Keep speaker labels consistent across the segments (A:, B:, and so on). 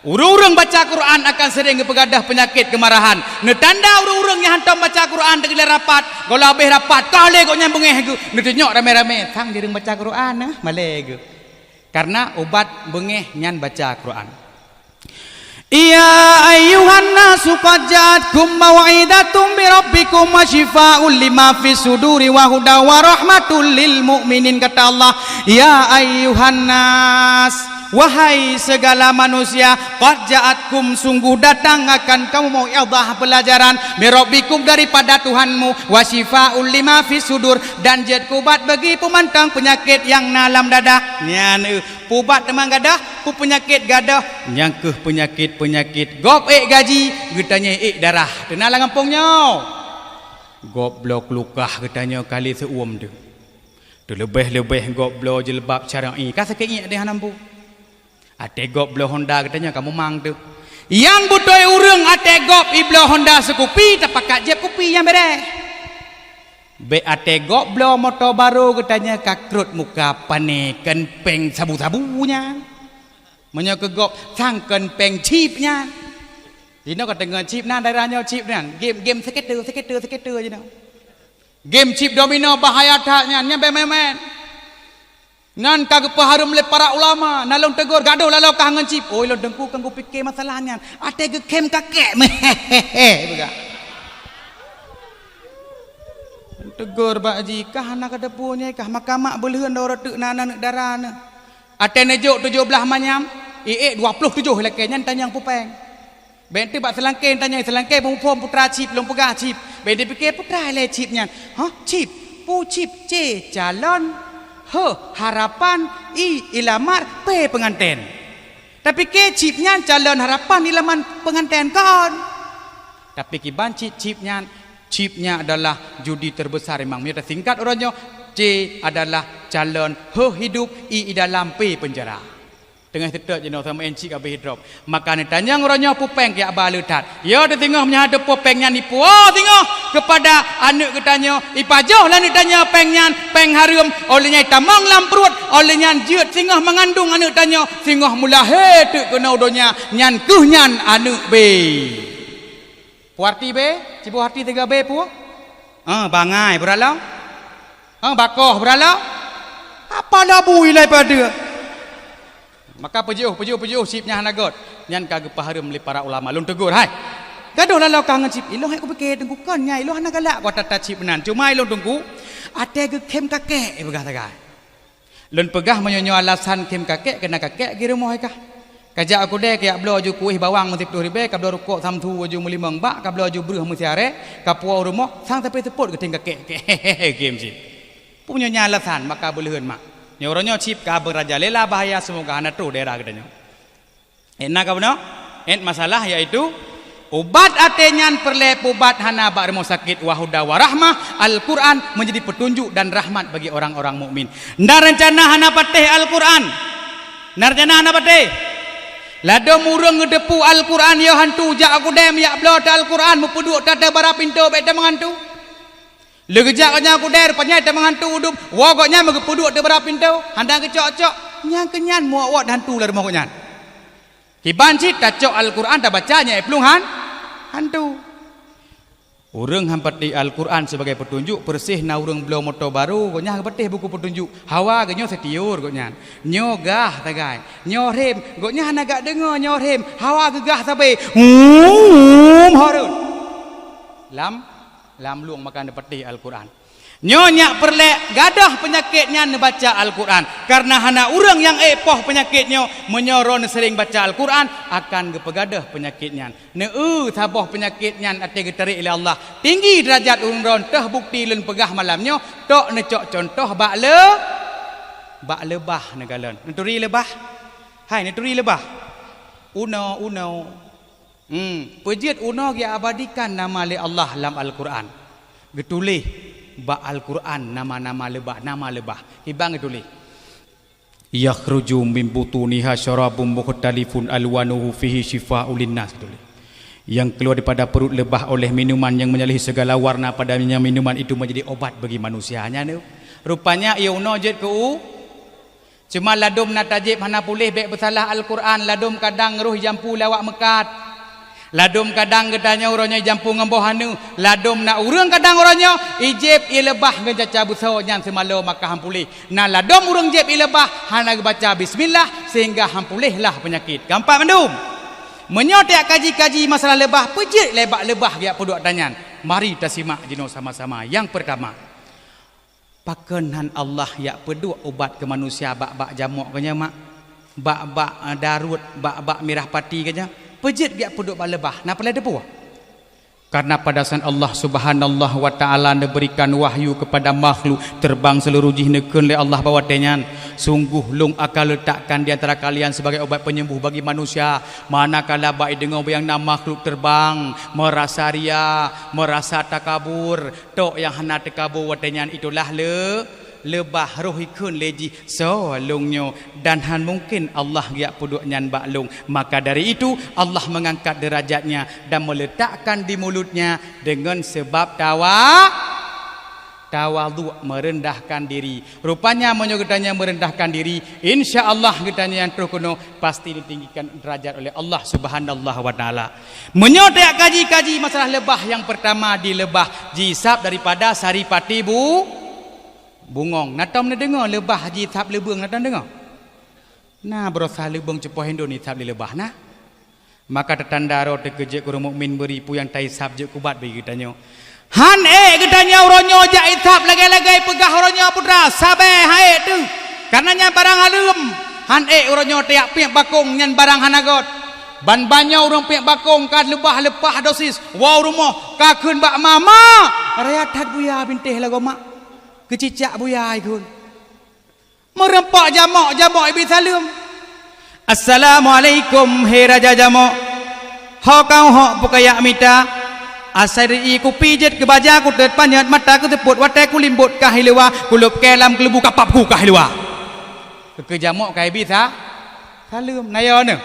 A: Urang-urang baca Quran akan sering bergadah penyakit kemarahan. Netanda urang-urang yang hantam baca Quran tegila rapat, kalau habis rapat kale kok nyambengeh ge. Netunyok rame-rame, tang direng baca Quran male ge. Karena obat bengeh nyan baca Quran. Ya ayyuhan nasu qad ja'atkum mau'idatum bi rabbikum wa shifaa'un lima fis suduri wa hudaw wa rahmatul lil mu'minin, kata Allah. Ya ayyuhan nas, wahai segala manusia, qad ja'atkum, sungguh datang akan kamu mau mau'izah pelajaran mirabbikum daripada Tuhanmu, wa shifaa'un lima fis sudur, dan jad kubat bagi pemantang penyakit yang dalam dada. Nyan pubat temang gadah, pu penyakit gadah, nyangkeh penyakit gop gaji, getanya darah. Tenang lah kampungnya. Goblok lukah getanya kali seuam tu. Tu lebih goblok jilbab syar'i. Ka sakit dia nampu. Ate gop blo Honda katanya kamu mang tu. Yang butuh urang ate gop iblo Honda sekupi tapakat jeb kupi yang bere. Be ate gop blo motor baru katanya kakrut muka panekan peng sabu-sabunya. Menyo ke gop sangken peng chipnya. Dino kata dengan chip nan daerahnya chip nan. Game skater je no. Game chip domino bahaya taknya nyampe memen. Nan kagak paharum le para ulama nalong tegur gaduh lalau kangen cip. Oi lo dengku kanggo fikir masalahnya. Ate ge kem kakek mehehe buka. Tegur bakji kah anak ada punya kah makamak beleun dora tek nana nek darana. Ate nejuk 17 manyam. 27 laki nyan tanyang pupeng. Bente bak selangke tanya selangke pom putra cip long pegah cip. Bente fikir putra le cipnya. Hah cip? Pu cip C calon harapan ilamar P pengantin. Tapi ke cipnya calon harapan ilaman pengantin kan. Tapi kiban cipnya adalah judi terbesar memang. Mereka singkat orangnya C adalah calon hidup I dalam P penjara. Tengah tetap je sama encik habis drop. Maka ni tanya orangnya pupeng ke abah letat. Ya dia tengah menyahada pupengnya nipu. Oh tengah kepada anak ketanya ipajoh lah ni tanya pengnya peng harum olehnya tamang lamprut olehnya jeut tengah mengandung anak tanya tengah mula hetek kena udonya nyan kuh nyan anak B. Puarti B, cipu hati 3B pu. Bangai beralau. Bakoh beralau. Apa dah bui lai pada. Maka pejuh sipnya hanagot nyan kagak paharum li para ulama lun tegur hai gaduh lalau kangen sip iloh aku pikir tengkukan nya iloh anak galak kau tata sip menan cuma iloh tengku ate ge kem kakek begah tagai lun pegah menyonyo alasan kem kakek kena kakek gi rumah kah kajak aku dek ya blo ju kuih bawang mesti 10 ribu ka blo rukuk samtu ju muli mengbak ka blo ju breuh mesti are ka puau rumah sang tapi teput ke ting kakek kem sip punya alasan maka beuleun mak nyoronyo cip ka beraja lela bahaya semoga anak tu daerah katanya. Enak ka beno? Masalah yaitu obat atenyan perle obat hana ba remo sakit wa huda wa rahmah. Al-Qur'an menjadi petunjuk dan rahmat bagi orang-orang mukmin. Nda rencana hana pateh Al-Qur'an. Nda rencana hana pateh. Lado murung ngedepu Al-Qur'an yo hantu jak aku dem ya blo Al-Qur'an mupuduk tata bara pintu beda menghantu. Legejaknya aku der panya ada menghantu udup wogoknya megepuduk de berapa pintu handang kecok-cok nyang kenyan muak wak hantu lah rumah kenyan kiban cit tacok Al-Quran dah bacanya pelunghan hantu urang hampati Al-Quran sebagai petunjuk persih na urang belo motor baru goknya hampati buku petunjuk hawa genyo setiur goknya nyogah tagai nyorem goknya hanagak dengar nyorem hawa gegah sampai harun lam luang makan dapati Al-Quran. Nyonya perle gadah penyakitnya baca Al-Quran. Karena hana urang yang epoh penyakitnya menyoron sering baca Al-Quran akan gepegadah penyakitnya. Saboh penyakitnya ate getari ila Allah. Tinggi derajat urang teh bukti lun pegah malamnya tok necok contoh bak lebah negalan. Neturi lebah. Hai neturi lebah. Uno. Pejit uno dia abadikan nama le Allah dalam Al-Quran. Getulih ba Al-Quran nama-nama lebah. Ibang getulih. Yakhruju min butuniha syarabun mukhtalifun alwanuhu fihi shifaa'un linnas getulih. Yang keluar daripada perut lebah oleh minuman yang menyalahi segala warna padanya minuman itu menjadi obat bagi manusianya. Rupanya ia uno jet ke Cuma ladum na tajib hana pulih baik bersalah Al-Quran, ladum kadang roh jampu lawak mekat. Ladum kadang gedanya orangnya jampu ngemboh hanu, ladum na urang kadang orangnya ijib ilebah ngejaca buso nyan semalo maka hampulih. Nah ladum urang jib ilebah hana baca bismillah sehingga hampulihlah penyakit. Gampang mandum. Menyotek kaji-kaji masalah lebah, pejit lebah dia puduk danyan. Mari kita simak jino sama-sama. Yang pertama, pakenan Allah ya peduk ubat ke manusia bak-bak jamuk kanya mak. Bak-bak darut, bak-bak mirah pati kanya. Pejit dia peduk bak lebah. Napa le depu? Karena pada saat Allah Subhanallah wa taala memberikan wahyu kepada makhluk terbang seluruh jihnekeun le Allah bawa tenyan. Sungguh lung akal letakkan di antara kalian sebagai obat penyembuh bagi manusia. Manakala baik dengar yang nama makhluk terbang, merasa ria, merasa takabur, tok yang hana takabur watenyan itulah lebah rohikun leji solungnya dan han mungkin Allah ya puduk nyan baklung. Maka dari itu Allah mengangkat derajatnya dan meletakkan di mulutnya dengan sebab tawadhu, merendahkan diri. Rupanya menyogetanya merendahkan diri, insya Allah getanya yang terkuno pasti ditinggikan derajat oleh Allah Subhanallah wa taala. Menyotek kaji-kaji masalah lebah. Yang pertama di lebah jisab daripada saripati bungong. Natam na dengar lebah jisab lebung natam dengar. Nah berusaha lebung cepoh Indo ni tab lebah nah. Maka tertanda ro terkejut kurang mukmin beripu yang tai sabjek kubat bagi kitanya. Han gedanya uronyo jak ithap lagai-lagai pegah uronyo putra sabe hae tu. Karenanya barang halem. Han uronyo tiak piak bakung nyan barang hanagot. Ban banyak urang piak bakung kad lebah lepah dosis. Wow rumah kakeun bak mama. Rayatat buya bintih lagu mak. Kecicak buya ikun. Merempak jamak ibi salam. Assalamualaikum he raja jamak. Ho kau ho pukaya mita. Asari ku pijet ke baja ku terpanyat mata ku teput watai ku limbut kahilewa ku lup kelam kelebu kapap ku kahilewa. Ke jamak kai bi salam nayo ne.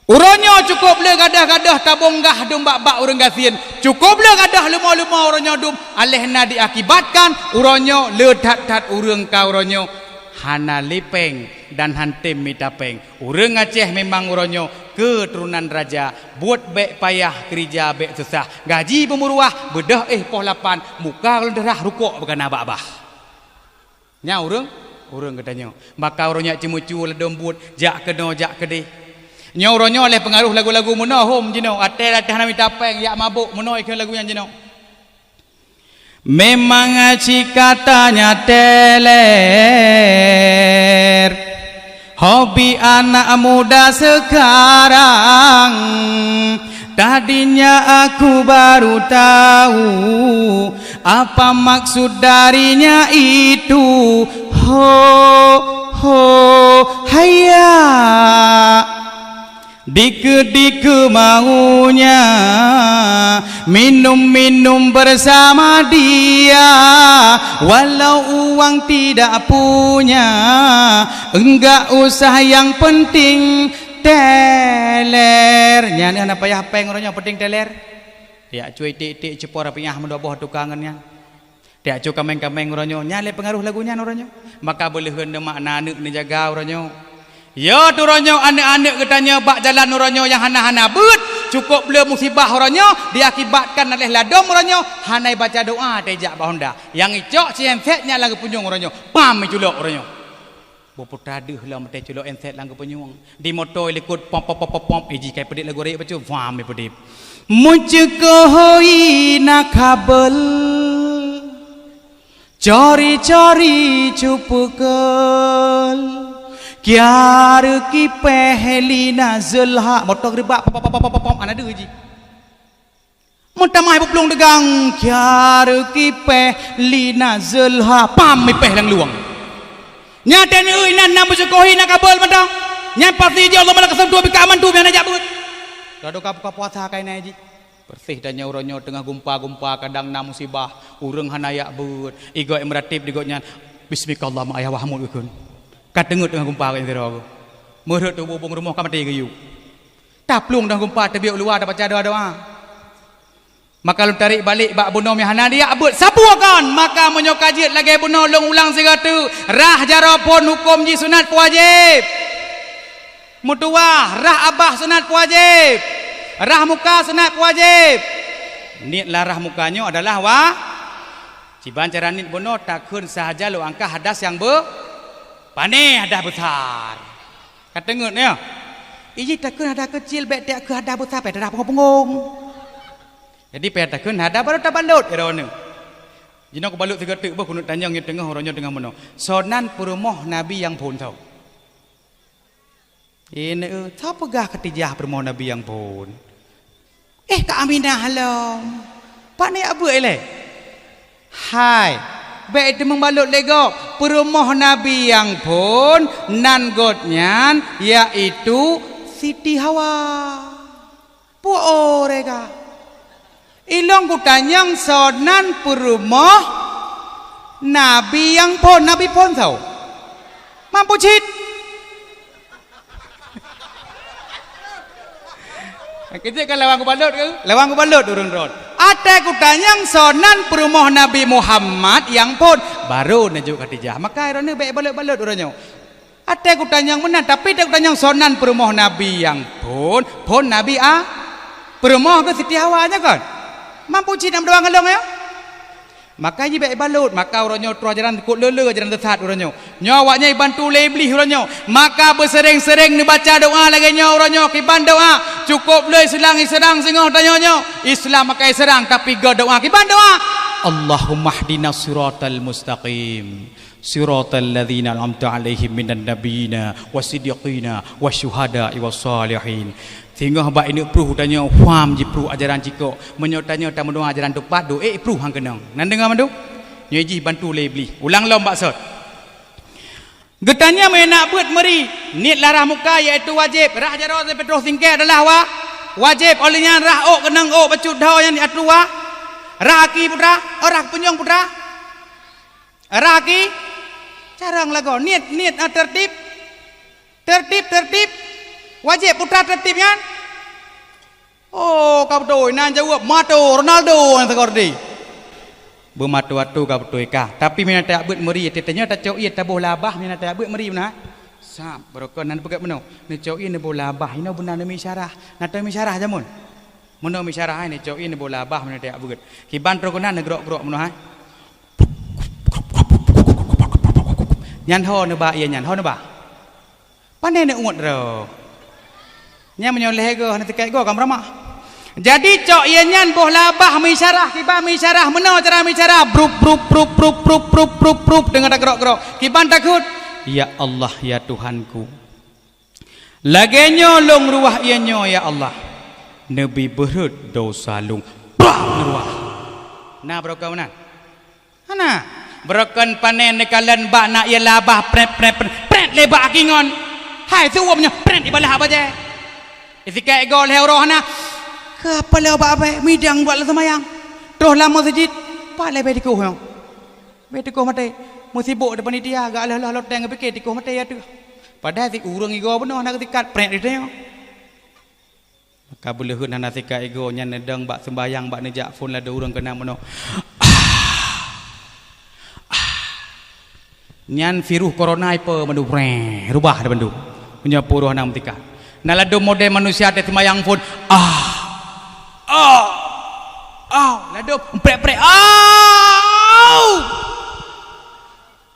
A: Uronyo cukup le gadah-gadah tabunggah dum bak-bak urang gasien. Cukup le gadah lemah-lemah uronyo dum alehna diakibatkan uronyo le tat-tat urang ka uronyo hana lipeng dan hantem mitapeng. Urang Aceh memang uronyo keturunan raja, buat bek payah kerja bek susah. Gaji pemuruah bedah poh lapan muka lenderah rukuk bukan abah-abah. Nya urang katanya. Maka uronyo cemucu ledom buat jak keno jak kedih. Nyoronyo oleh pengaruh lagu-lagu monohom jino atel atah mita peng yak mabuk mono ikut lagu yang jino. Memang katanya teler hobi anak muda sekarang. Tadinya aku baru tahu apa maksud darinya itu. Ho haya Diku-diku maunya minum-minum bersama dia, walau uang tidak punya, enggak usah yang penting teler. Nyani anak payah peng orangnya penting teler. Dia cuy tik-tik cepor piyah mendoboh tukangannya. Dia cuy kameng-kameng orangnya nyale pengaruh lagunya orangnya. Maka boleh hendak makna anak ni jaga orangnya. Ya tu ronyo anak-anak katanya bak jalan ronyo yang hana-hana but cukup bela musibah ronyo diakibatkan oleh ladom ronyo hanai baca doa tejak bahonda yang icok ciensetnya lagu punyung ronyo pam culok ronyo boputra deuh lah mate culok enset lagu punyung di motor likut pom pom pom pom iji kai pedit lagu rek bacu pam pedit munckohoi nak kabel cori-cori cupukal Kiar ki pehli nazalha motor rebak pom ana deui ji muntamai buplung degang kiar ki pehli nazalha pam mi peh lang luang nya ten euy nan nam bujokohi nak kabel madang nya pasti je Allah malak kesem dua bika aman tu yang najak beut rado ka puasa kai na ji bersih dan nyauronyo tengah gumpa-gumpa kadang na musibah urang hanayak beut igo emratib digotnya bismillah ayah wahmul ikun katengut dengan gumpa kan tiro aku. Merut tu bubung rumah ka mati kayu. Taplung dah gumpa terbiuk luar dah baca doa-doa. Maka lu tarik balik bak bunuh mihana dia abut sapuakan maka menyokajit lagi bunuh long ulang segatu rah jarapun hukum ji sunat wajib mutuah rah abah sunat wajib rah muka sunat wajib niat larah mukanya adalah ciban cara niat bunuh takun sahaja lu angka hadas yang pane hadas besar kata ngut ya iji takun hadas kecil baik tak ke hadas besar baik hadas pengong jadi petakan ada baru tak balut irona. Jino ko balut tiga tik bah kunut tanjang yang tengah orangnya tengah mana. Sonan perumoh Nabi yang pun tahu. Ini tahu pegah ketijah perumoh Nabi yang pun. Kak Aminah halo. Pak ni apa ele? Hai. Baik itu membalut lego perumoh Nabi yang pun nan godnyan yaitu Siti Hawa. Po orega. Ilong kutanyang sonan perumoh Nabi yang pun Nabi pun tahu mampu cit kita kan lewang kubalut ke lewang kubalut urun rod ada kutanyang sonan perumoh Nabi Muhammad yang pun baru najuk Khadijah maka irone baik balut urunnya ada kutanyang mana tapi ada kutanyang sonan perumoh Nabi yang pun Nabi perumoh ke Siti Hawanya kan mampu cina berdoa ngalong ya maka ji baik balut maka orangnya terus ajaran kut lele ajaran tersat orangnya nyawaknya bantu lebih orangnya maka bersering-sering dibaca doa lagi orangnya kiban doa cukup le sedang sengah tanyanya Islam makai serang tapi go doa kiban doa Allahumma hdinas siratal mustaqim siratal ladzina an'amta 'alaihim minan nabiyina wasiddiqina wasyuhada'i wassalihin sehingga hamba ini pruh tanya faham ji pruh ajaran ciko menyotanya tamu doa ajaran tepat do pruh hang kenang nan dengar mandu nyeji bantu lebli ulang lom baksud getanya menak buat meri niat larah muka iaitu wajib rah jarah petroh singkat adalah wajib olehnya rah ok kenang ok bacut dah yang diatur rah aki putra rah penyong putra rah aki carang lagu niat tertib wajib putra tertibnya oh kau betul nan jawab mato Ronaldo yang tegor di bermatu-matu kau betul kah tapi mina tak buat meri tetenya tak cok ia tabuh labah mina tak buat meri mana sap berokon nan pegat meno ni cok ia ni bola labah ina benar mi syarah nata mi syarah jamun meno mi syarah ni cok ia ni bola labah mina tak buat kiban trokonan negrok-grok meno ha nyan ho ne ba ia nyan ho ne ba pandai ne ungut ro nya menyoleh go nanti kai go kamrama jadi cok ia nyan boh labah mi syarah kiban mi syarah meno cara mi syarah brup dengan grok-grok kiban takut ya Allah ya Tuhanku lagenyo long ruah ianyo ya Allah nabi berut dosa lung ruah nah brokan mana ana brokan panen nekalan bak nak ia labah pret lebak kingon hai suwamnya pret ibalah apa je isikai gol hero hana ke apa le apa midang buat semayang terus lama masjid pak le bediko hang bediko mate musibuk depan dia agak lah loteng pikir diko mate ya tu padahal si urang igo beno nak tikat pret dia maka boleh huna nasika ego nya nedang bak sembayang bak nejak phone la urang kena meno nyan virus corona ipa mendu rubah de bendu punya puruh nang tikat nalado model manusia te sembayang phone lado prek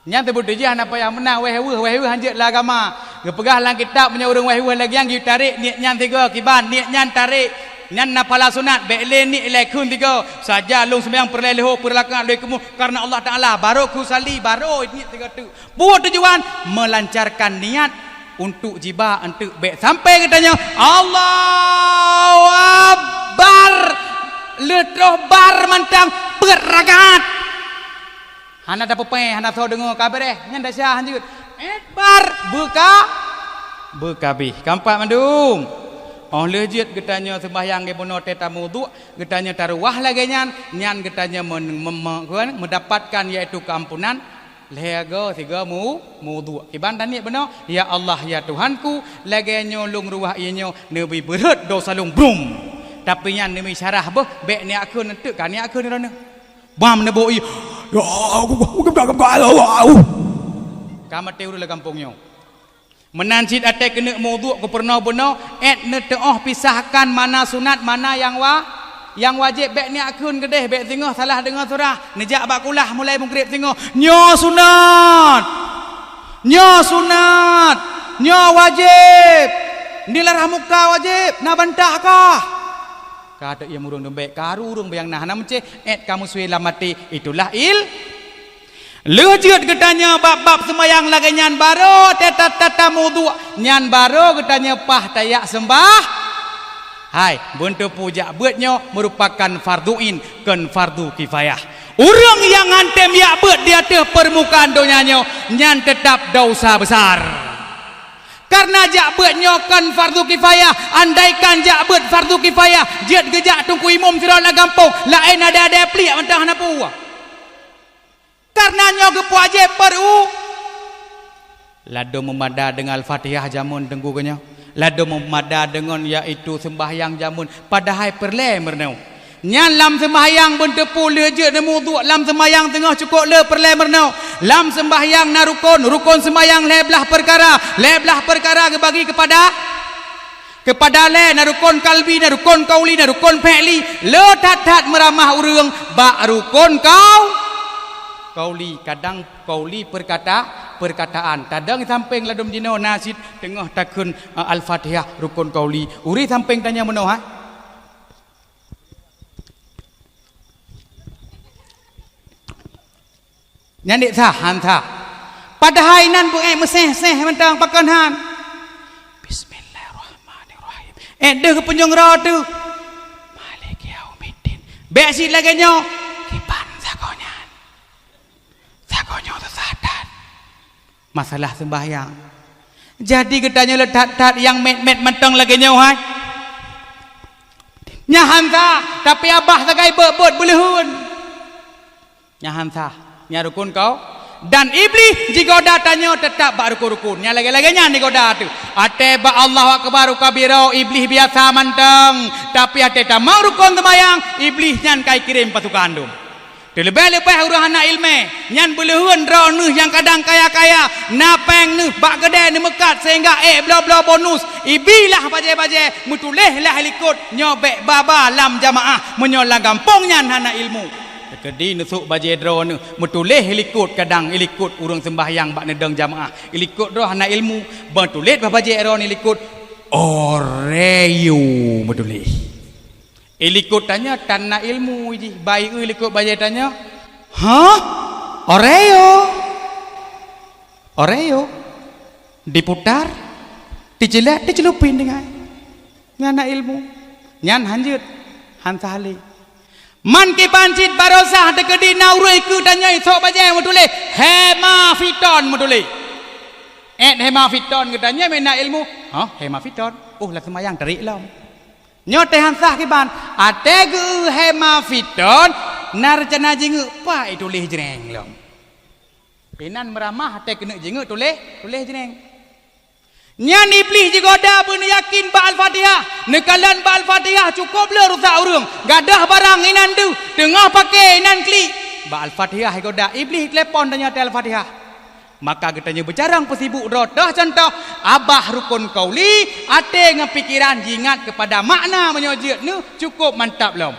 A: nya tebut dia apa yang menang weh hanjit lah agama gepegah lang kitab punya urang weh lagi yang ditarik niat nyan tiga kiban niat nyan tarik nyan napala sunat be'len ni lekun tiga saja long sembahyang perleho perlakuan alaikum karena Allah Taala baru ku sali baru niat tiga tu buat tujuan melancarkan niat untuk jiba untuk baik sampai katanya Allahu Akbar letroh bar mantang berrakaat hana dapat pe hana so dengar kabar nyan dah syah hanjut Akbar berkabih kampak mandum oh lejit getanya sembahyang ke bono tetamu tu getanya taruah lagi nyan getanya mendapatkan yaitu keampunan lego tiga mudu kiban tani benar ya Allah ya Tuhanku lagi nyolong ruah ianyo nabi berat dosa lung brum tapi nya ni syarah boh bek ni akun entuk kan ni akun ni rona bam ne boi kamate urang kampungnya menancit ate kena maudhu' ko pernah benar ne teoh pisahkan mana sunat mana yang wajib bek ni akun kedeh bek tengah salah dengar surah nejak bak kulah mulai maghrib tengah nyo sunat nyo wajib nilarah muka wajib na bantah kah kata ia murung dembek karu urung bayang nah namce kamu suai lamati itulah lejut ketanya bab-bab semayang lagi nyan baro tata mudu nyan baro ketanya pah tayak sembah hai bentuk puja buatnya merupakan farduin kan fardu kifayah orang yang ngantem ya buat dia teh permukaan donyanya nyan tetap dosa besar karena jak buat nyokan fardu kifayah andaikan jak buat fardu kifayah jet gejak tungku imam sirana gampung lain ada plik mentah na puah karena nyok wajib perlu lado memada dengan al-fatihah jamun tenggunya lado memada dengan yaitu sembahyang jamun padahal perle mernau nyan lam sembahyang bentepu leje nemu lam sembahyang tengah cukup le perle mernau lam sembahyang na rukun sembahyang leblah perkara bagi kepada le na rukun kalbi na rukun kauli na rukun fi'li le tat meramah urang ba rukun kauli kadang kauli perkataan kadang samping ladum dino nasid tengah takun al-fatihah rukun kauli uri samping tanya meno ha nyandik sahan tha padahal nan bu meseh mentang pakanhan bismillahirrahmanirrahim deh penjong ra tu malik yaumiddin besi lagi nyo kipan sakonyo tersadat masalah sembahyang jadi ketanya letat yang met mentang lagi nyo hai nyahan tha tapi abah sagai bebot belehun nyahan tha rukun kau dan iblis jika datanya tetap bak rukun nya lagi-lagi nya ni goda tu ate ba Allahu akbar kabira iblis biasa manteng tapi ate tamang rukun temayang iblis nyan kai kirim pasukan dum terlebih-lebih urang anak ilmu nyan belehun ra neuh yang kadang kaya-kaya napeng neuh bak gede ni mekat sehingga bla bonus ibilah baje-baje mutuleh lah likut nyobek baba lam jamaah menyolang gampong nyan anak ilmu kedi nusuk baje dro nu mutuleh ilikut kadang ilikut urang sembahyang bak nedeng jamaah ilikut roh anak ilmu betulit baje ro ni ilikut oreyu mutuleh ilikut tanya tanah ilmu ji baik ilikut baje tanya oreo diputar dijelat dicelupin dengan anak ilmu nyan hanjut hansali man ke pancit barosah dekedi naurui ku tanya sok bajai mutule hemafiton mutule hemafiton katanya mena ilmu hemafiton lah semayang tarik lam nyote hansah ke ban ate gu hemafiton narjana jengu pa itu leh jeneng lam penan meramah ate kena jengu tuleh jeneng nyan iblis digoda pun yakin ba al-fatihah nekalan ba al-fatihah cukup le rusak urang gadah barang inan tu tengah pakai inan klik ba al-fatihah goda iblis telepon tanya al-fatihah maka katanya bercarang pesibuk rodah contoh abah rukun kauli ate ngepikiran jingat kepada makna menyojit nu cukup mantap lom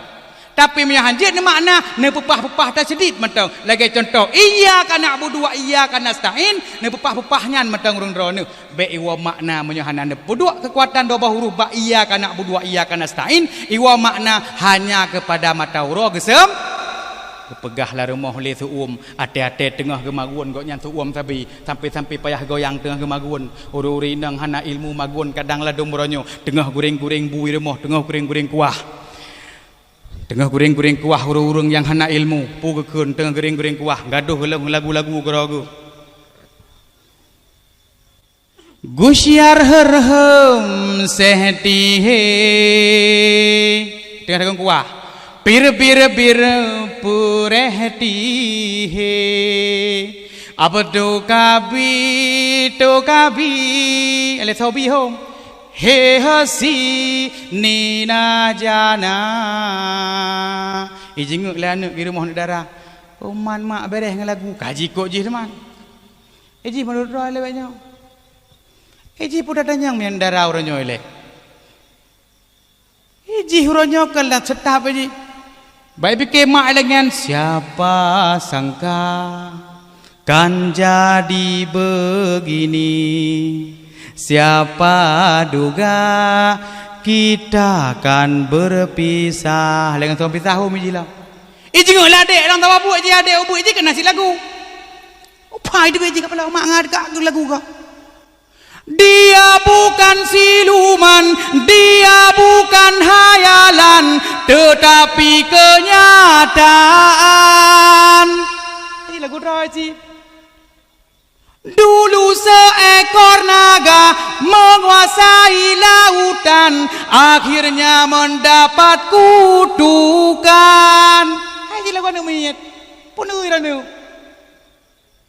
A: tapi menyanjit ni makna ne pepah-pepah tak sedit mentang lagi contoh iyyaka na'budu wa iyyaka nasta'in ne pepah-pepahnya mentang urang drone be iwa makna menyohanan pedua kekuatan dua huruf ba iyyaka na'budu wa iyyaka nasta'in iwa makna hanya kepada mata huruf gesem kepegahlah rumah oleh suum ate-ate tengah gemagun gok nyan suum sampai payah goyang tengah gemagun uri-uri nang hana ilmu magun kadang ladung meronyo tengah goreng-goreng bui rumah tengah goreng-goreng kuah tengah goreng-goreng kuah urung-urung yang hana ilmu pu kekeun tengah goreng-goreng kuah gaduh lagu-lagu geragu gusyar herhem sehti he tengah goreng kuah bir purehti he abdo kabi ale sobi hom he hasi nina jana ijenguk lah anak di rumah negara man mak beres dengan lagu kaji kok ji teman ji menurut roh lewatnya ji pun datang yang darah orangnya elek ji orangnya kalau setap ji baik fikir mak dengan siapa sangka kan jadi begini siapa duga kita akan berpisah dengan tuan pisah umi jilau ijenguk lah adik orang tahu apa je adik ubu je kena si lagu apa itu je kepala mak ngad kak lagu kau dia bukan siluman dia bukan hayalan tetapi kenyataan ini lagu Raji dulu seekor naga menguasai lautan akhirnya mendapat kutukan hai lagu anu miyet pun urang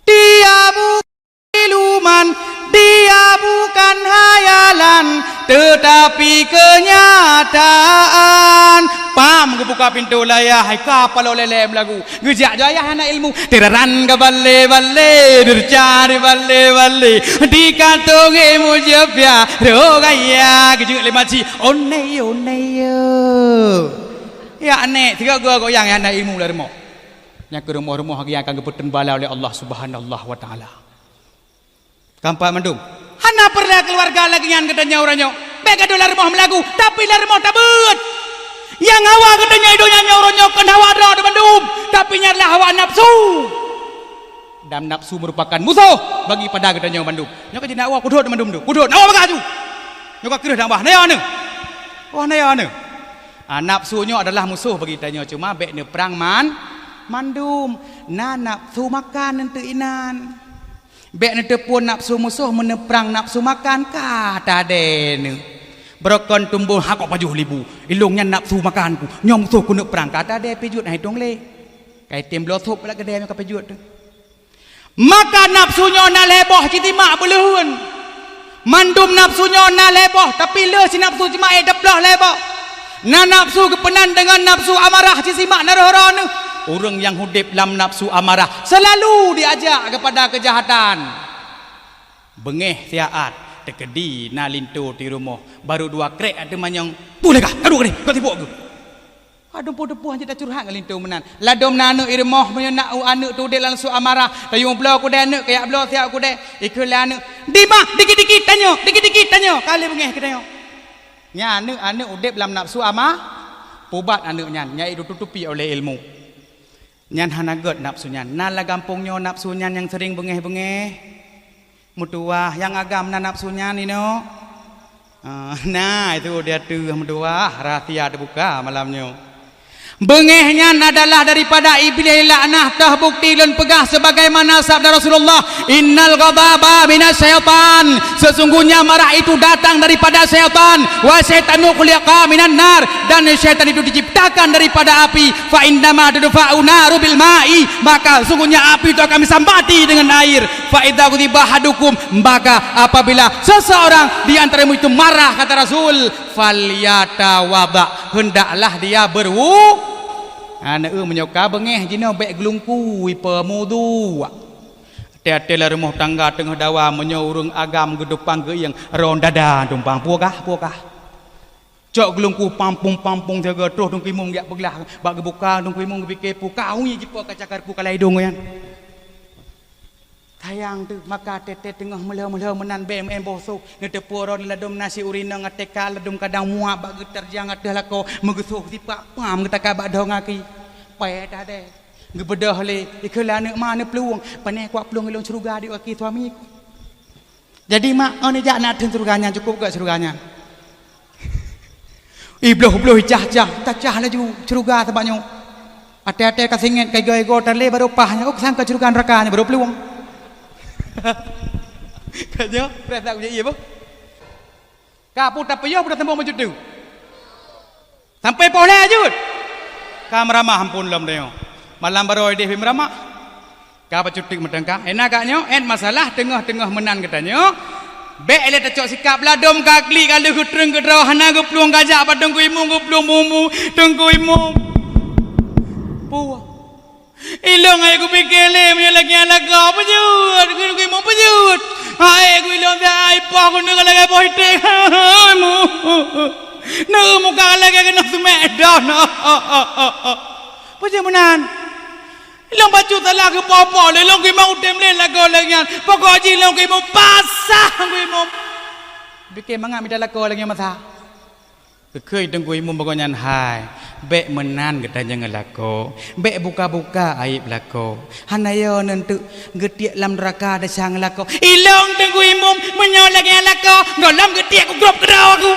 A: dia bukan siluman dia bukan hayalan tetapi kenyataan pam buka pintu layah hai kapal lelem lagu gejak jaya anak ilmu tiraran ke balle bercari balle di kantong ilmu jepya rogaya gejak lemaci onei ya anek tiga gua goyang anak ilmu lah remok yang ke rumah-rumah yang akan keputusan bala oleh Allah Subhanahu wa taala kampak mendung hana pernah keluarga lagi yang katanya orangnya bega dolar rumah melagu tapi lah rumah tabut yang hawa katanya idonya orangnya kan hawa ada mendung tapi nyarlah hawa nafsu dan nafsu merupakan musuh bagi pada katanya mendung nyoka jadi hawa kudut mendung tu kudut hawa bagaju nyoka kira dah bah nayane wah nayane nafsunya adalah musuh bagi tanya cuma bek ne perang mandum nafsu makan nanti inan bek nanti pun nafsu musuh meneperang nafsu makan kata dene berokon tumbuh hakok pajuh libu ilungnya nafsu makanku nyom musuh ku nak perang kata de pejut hai dong le kai tem blothop pula kedai ka pejut tu maka nafsunya na leboh citi mak belehun mandum nafsunya na leboh tapi le si nafsu cima deblah leboh na nafsu kepenan dengan nafsu amarah citi mak narorone orang yang hidup dalam nafsu amarah selalu diajak kepada kejahatan bengeh tiaat tekedi na lintu di rumah baru dua krek ada manyang boleh kah aduh ni kau tipu aku aduh depu hanya dah curhat dengan lintu menan ladom na anak irmah nak anak tu dia langsung amarah tayung belah aku dah anak kayak belah tiap aku dah ikut anak di mak dikit-dikit tanya kali bengeh kita tanya nya anak hidup dalam nafsu amarah pubat anaknya nyai tutupi oleh ilmu nyan hanagot nafsunya nala gampungnya nafsunya yang sering bengeh mutuah yang agam na nafsunya ni no nah itu dia tuh mutuah rahasia terbuka malamnya bengehnya adalah daripada iblis laknah tah bukti dan pegah sebagaimana sabda Rasulullah innal ghadaba minasyaitan sesungguhnya marah itu datang daripada syaitan wa syaitanu khuliqa minan nar dan syaitan itu diciptakan daripada api fa indama tudfa'u naru bil ma'i maka sungguhnya api itu akan disambati dengan air fa idza ghadiba hadukum maka apabila seseorang di antaramu itu marah kata Rasul falyatawadha hendaklah dia berwudu anak menyoka bengeh jina baik gelungku pemudu tiada rumah tangga tengah dawa menyorong agam ke depan ke yang ron dada tumpang puakah cok gelungku pampung jaga terus dong kimung yak belah bagi buka dong kimung fikir pukau ni jipo kacakar ku kalai dong yan tayang tu maka tete tengah melah menan BMM bosok ngetepuron ladom nasi urina ngateka ladom kadang muak bagi terjang adah lako megesuh tipak pam ngetaka badong aki payah dah deh ngebedah le iklan mana peluang panai kuat peluang ilung ceruga di aki suami jadi mak oh ni jak nak ceruganya cukup ke ceruganya ibloh cah tak cah laju ceruga sebabnya ate-ate kasingit kai go tale baru pahnya oh sangka cerugan rakanya baru peluang katanya rasa aku iya boh kapu tak payah pada tembok macam tu sampai boleh ajut kamera mah ampun lam deo malam baru dia meramah kapa cutik medangka enak agaknya masalah tengah-tengah menan katanya Bek ele tacok sikap ladom kakli kalau kutreng kedraw hana gepluang gajak padang ku imum gepluang mumu tengku imum. Puah. Ilong ai ku pikir le punya lagi anak kau pejut ku imum pejut. Ai ku ilong dia ai pah ku nak lagi boite. Mu. Nak muka lagi kena semedon. Pejut menan. Long baju talah ke popo le long ke mau tem le lago lagian pokok ji long ke mau pasah ke mau bikin mangak mi lago lagi masa keui tengku imu pokoknya hai bek menan katanya ngelago bek buka-buka aib lago hanayo nentu getiak lam neraka ada sang lago ilong tengku imu menyol lagi lago golam getiak ku grop kerau aku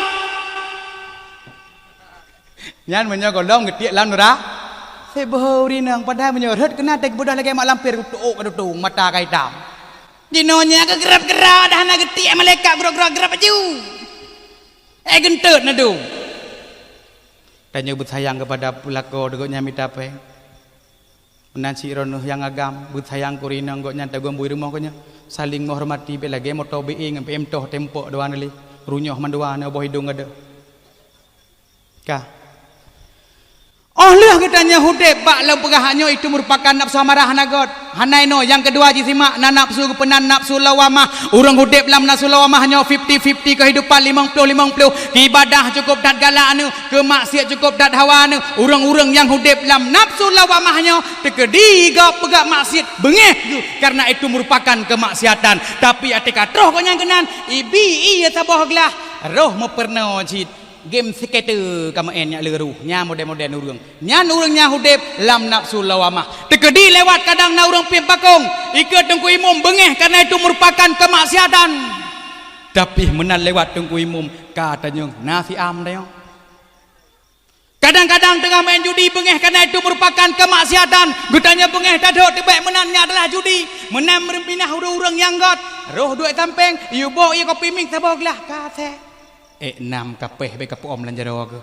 A: nyan menyol golam getiak lam neraka sebehuri nang pada menyorot kena tek budak lagi mak lampir tutuk mata kai dam dinonya ke gerap-gerap dah nak getik malaikat gerap-gerap baju gentet nadu tanya bersayang kepada pelako degoknya minta pe menansi rono yang agam bersayang kurina ngoknya tagom bui rumah konya saling menghormati be lagi moto being pem toh tempo doan li runyoh manduan boh hidung ada kah. Oh lah katanya hudep bak lau pegahannya itu merupakan nafsu amarah nagot. Hanai no yang kedua ji simak nafsu kepenan nafsu lawamah. Urang hudep lam nafsu lawamah hanya 50-50 kehidupan 50-50. Ibadah cukup dat galak anu, ke maksiat cukup dat hawa anu. Urang-urang yang hudep lam nafsu lawamahnya tekedi gak pegak maksiat bengeh karena itu merupakan kemaksiatan. Tapi atika troh kau yang kenan ibi iya sabohglah roh mau pernah jid. Game skater kamu enyak leru nya model-model urang nya urangnya hudep lam nafsu lawamah tekedi lewat kadang na urang pim pakong ikut tengku imum bengeh karena itu merupakan kemaksiatan tapi menan lewat tengku imum katanya nasi am deh kadang-kadang tengah main judi bengeh karena itu merupakan kemaksiatan gutanya bengeh tadok tibek menannya adalah judi menang merempinah urang yang got roh duit tampeng iu bo iu kopi ming saboglah kase enam kapeh be kapu om lan jaro ke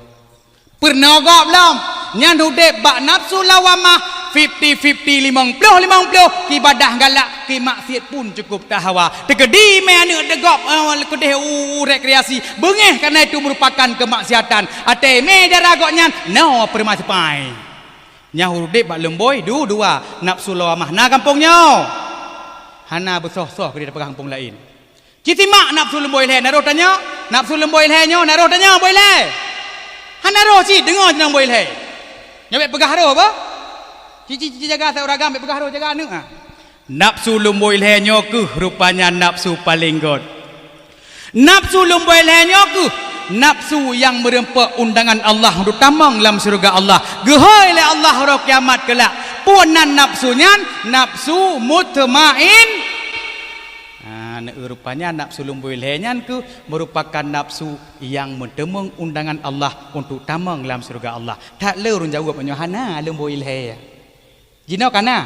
A: pernah gak belum nyan hudep bak nafsu lawamah 50-50 50-50 ibadah galak ki maksiat pun cukup tahawa tegedi me anu degop kedeh rekreasi bengeh karena itu merupakan kemaksiatan ate me daragok nyan no permaspai nya hudep bak lemboi dua nafsu lawamah na kampungnya hana besoh-soh ke di kampung lain Citimak nafsu lemboi le naro tanya nafsu lemboi le nyo naro tanya boi le hanaro ci dengar jenang boi le nyabek pegah ro apa cici jaga seorang ambek pegah ro jaga anu nafsu lemboi le nyo ku rupanya nafsu paling god nafsu lemboi le nyo ku nafsu yang merempak undangan Allah untuk tamang dalam surga Allah gehoi le Allah ro kiamat kelak punan nafsunya nafsu mutmain rupanya nafsu lumbui lehenyan ku merupakan nafsu yang mentemung undangan Allah untuk tamang dalam surga Allah tak lerun jawab hana lumbui lehe jino kana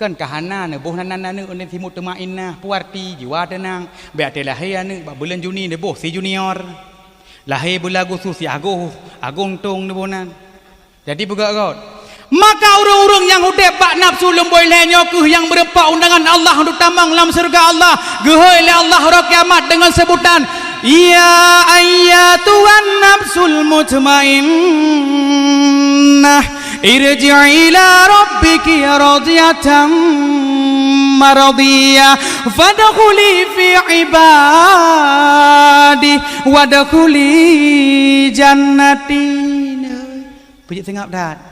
A: kan kahana ne boh nanana ne unen timut temain nah puarti jiwa tenang be atelah he ne bulan Juni ne boh si junior lahir bulan Agustus si agung tung ne bonan jadi buka god maka urang-urang yang hudep bak nafsu lemboi lehenyo ku yang berempak undangan Allah untuk tamang dalam surga Allah gehoi le Allah ro kiamat dengan sebutan ya ayyatuhan nafsul mutmainnah irji'i ila rabbiki radiyatan maradiyah fadkhuli fi ibadi wadkhuli jannati pijit tengap dat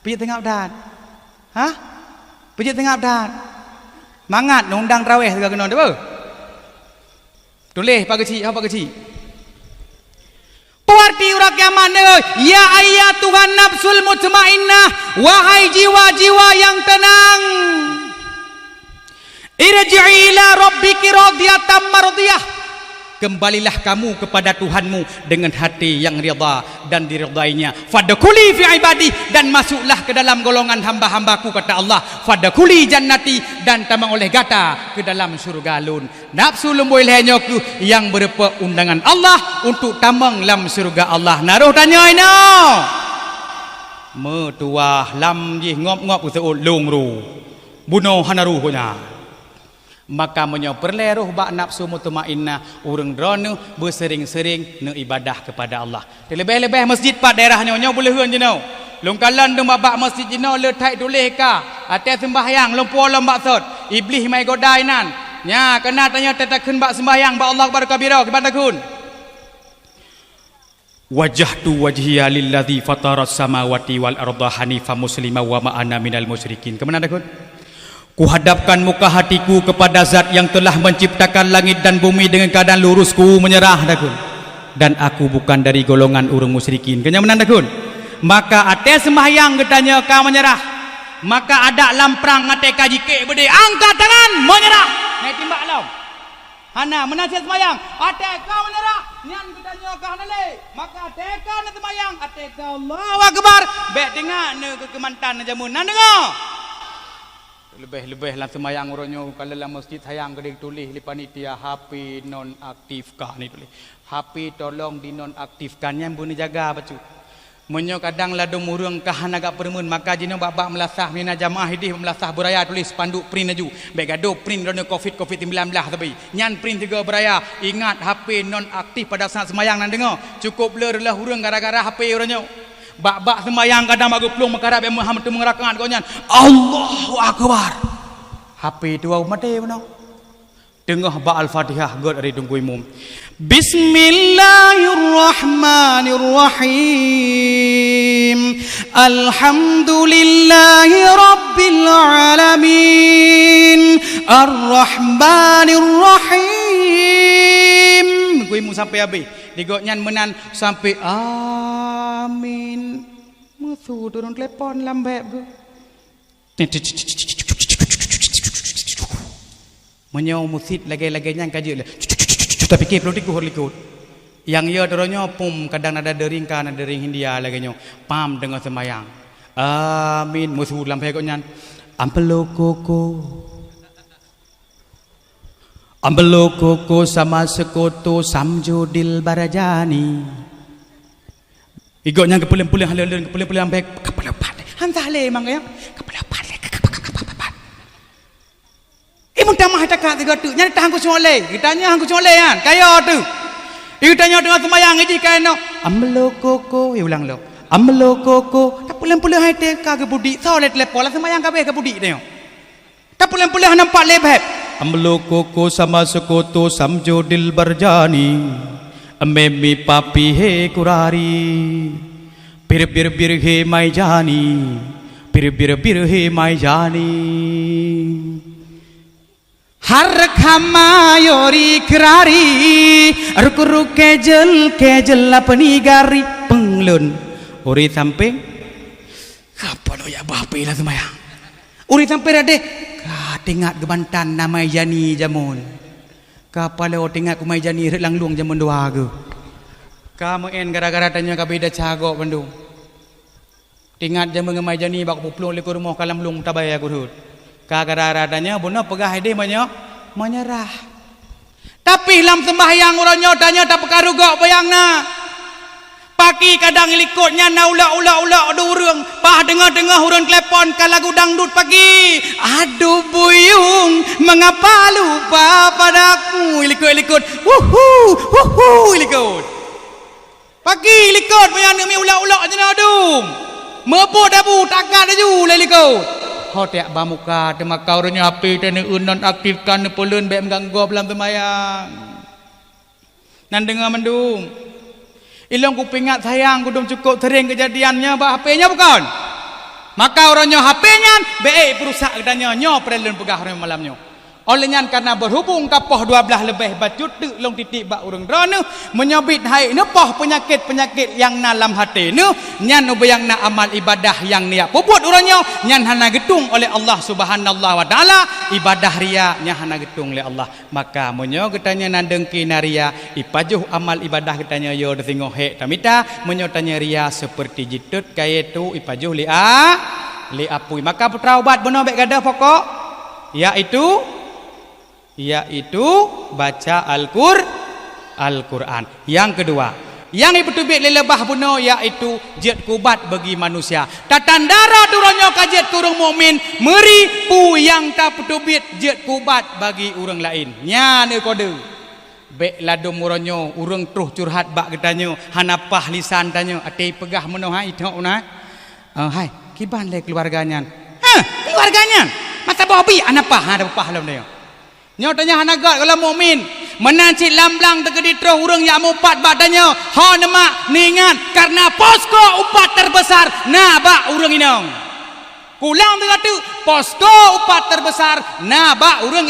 A: pijit tengah abdat hah pijit tengah abdat mangat undang traweh juga kena apa tulis pak kecil apa kecil puarti urak kiamat ya ayat Tuhan nafsul mutmainnah wahai jiwa-jiwa yang tenang irji'i ila rabbiki radiyatan mardiyah kembalilah kamu kepada Tuhanmu dengan hati yang ridha dan diridainya fadkhuli fi ibadi dan masuklah ke dalam golongan hamba-hambaku kata Allah fadkhuli jannati dan tamang oleh gata ke dalam surga lun nafsu lemboi lehenyoku yang berupa undangan Allah untuk tamang dalam surga Allah naruh tanya ina metuah lam jih ngop-ngop usaul lungru bunuh hanaru punya maka menyo perleruh bak nafsu mutmainnah urang drone bersering-sering ne ibadah kepada Allah. Lebih-lebih masjid pat daerahnya nyo boleh heun jenau. Long kalan dum bak masjid jenau le thai tulis ka ate sembahyang long pualam bak sot. Iblis mai godai nan. Nya kena tanya tetakeun bak sembahyang bak Allah akbar kabira kepada kun. Wajjahtu wajhiya lillazi fataras samawati wal arda hanifan muslima wa ma ana minal musyrikin. Kemana dah kun? Kuhadapkan muka hatiku kepada zat yang telah menciptakan langit dan bumi dengan keadaan lurus, ku menyerah dakun. Dan aku bukan dari golongan orang musyrikin. Kenyaman dakun. Maka ate sembahyang katanya ka menyerah. Maka ada lamprang ate ka jike bede angkat tangan menyerah. Naik timbak law. Hana menasihat sembahyang, ate ka menyerah. Nyan katanya ka hanale. Maka ate ka na sembahyang, ate ka Allahu akbar. Bek dengar ne ke kemantan jamun nan dengar. Lebih-lebih lah semayang orangnya kalau dalam masjid sayang gede tulis di panitia HP nonaktifkan ni tulis. HP tolong dinonaktifkan yang bunyi jaga bacu. Menyo kadang lah dom urang kahan agak permun maka jino bab melasah mina jamaah hidih melasah beraya tulis panduk print aju. Baik gado print rono COVID-19 tapi nyan print juga beraya. Ingat HP nonaktif pada saat semayang nan dengar. Cukup blur lah urang gara-gara HP orangnya. Bak-bak sembahyang kadang bagus pelung makarab yang Muhammad tu mengerakan kau-nya Allahu Akbar. HP tu au mati mana? Tengah ba al-Fatihah god ari tunggu imam. Bismillahirrahmanirrahim. Alhamdulillahi rabbil alamin. Ar-Rahmanirrahim. Tunggu imam sampai habis. Digok nyan menan sampai amin. Musuh turun telepon lambek tu. Menyau musid lagi-lagi yang kaji le. Tapi ke perlu likut. Yang ia doronyo pum kadang ada dering kan ada dering India lagi nyo. Pam dengan sembayang. Amin musuh lambek kok nyan. Ampelo koko. Ambelo koko sama sekoto samjudil barajani. Igoknya kepulim-pulim halal kepulim-pulim baik kepala pat. Hantah le mang ya. Kepala pat. Imun tamah takak tiga tu. Nyari tahan ku soleh. Kitanya hang ku soleh kan. Kaya tu. Itanya dengan semayang idi kaino. Ambelo koko. Ya ulang lo. Ambelo koko. Tak pulim-pulim hai te ka ke budi. Soleh telepon lah semayang kabeh ke budi tengok. Tak pulim-pulim nampak lebih. Ambelo koko sama sekoto samjodil barjani amemi papi he kurari bir he mai jani bir he mai jani har khamayori kerari ruk kejel apni gari penglun uri samping apa lo ya bape lah semayang uri sampai rade tingat kebantan nama jani jamun. Kapala o tingat kumai jani lang luang jamun dua ke. Kamu en gara-gara tanya kabeda cago Bandung. Tingat jamun kumai jani bak puplung likur rumah kalam lung tabay aku hud. Gara-gara tanya bona pegah ide menyerah. Tapi lam sembahyang orangnya tanya tak pekaruga bayangna. Pagi kadang likutnya naula durung pah dengar hurun telepon kalau lagu dangdut pagi aduh buyung mengapa lupa padaku likut likut pagi likut bayang demi ula jena dum mepo dabu takat aju likut hotek bamuka temakau renya api dan non aktifkan polun bem ganggu belam temayang nan dengar mendung Ilong ku pingat sayang ku dom cukup sering kejadiannya bah HP-nya bukan. Maka orangnya HP-nya be perusak katanya nyo perelun pegah orang malamnya. Olehnya karena berhubung kapoh 12 lebih bacut tu long titik bak urang drone menyabit hai nepoh penyakit yang dalam hati nu nyan ubayang na amal ibadah yang niat puput urangnya nyan hana getung oleh Allah Subhanahu wa taala ibadah ria nya hana getung oleh Allah maka monyo getanya nandengki naria ipajuh amal ibadah getanya yo desingo he tamita monyo tanya ria seperti jitut kaitu ipajuh li apui maka putra obat bono bek gadah pokok yaitu baca Al-Quran. Yang kedua, Yang dipetubik lebah buno iaitu jet kubat bagi manusia. Tatandara duronyo ka jet kurung mukmin meri pu yang tak petubit jet kubat bagi orang lain. Nya ne kode. Bek ladum muronyo urang truh curhat bak getanyo hanapah lisan tanyo ate pegah meno hai tok na. Hai kiban le keluarganya. Keluarganya. Masa bobi anapah ada pah lam dia. Nyo tanya hanagat kalau mukmin menancit lamblang tegedi terus urang yang upat badannya ha nama ningat karena posko upat terbesar nabak urang inong kulang tengah tu posko upat terbesar nabak urang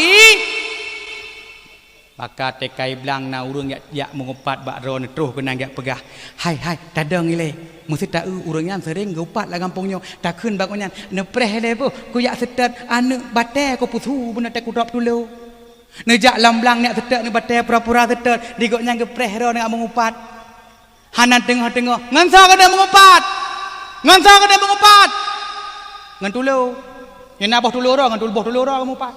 A: maka tekai belang na urang yak mengupat bak ron terus kena yak pegah hai tadang ile mesti tak urang yang sering upat lah kampungnya tak keun bak onyan nepreh le po ku yak setet anu bate ko pusu bena tak kudap dulu nejak lamblang nek tetek ni batai pura-pura tetek digok nyang gepreh ro nak mengupat hanan tengah-tengah ngan sa kada mengupat ngan tulo yen abah tulo ro ngan tulboh tulo ro mengupat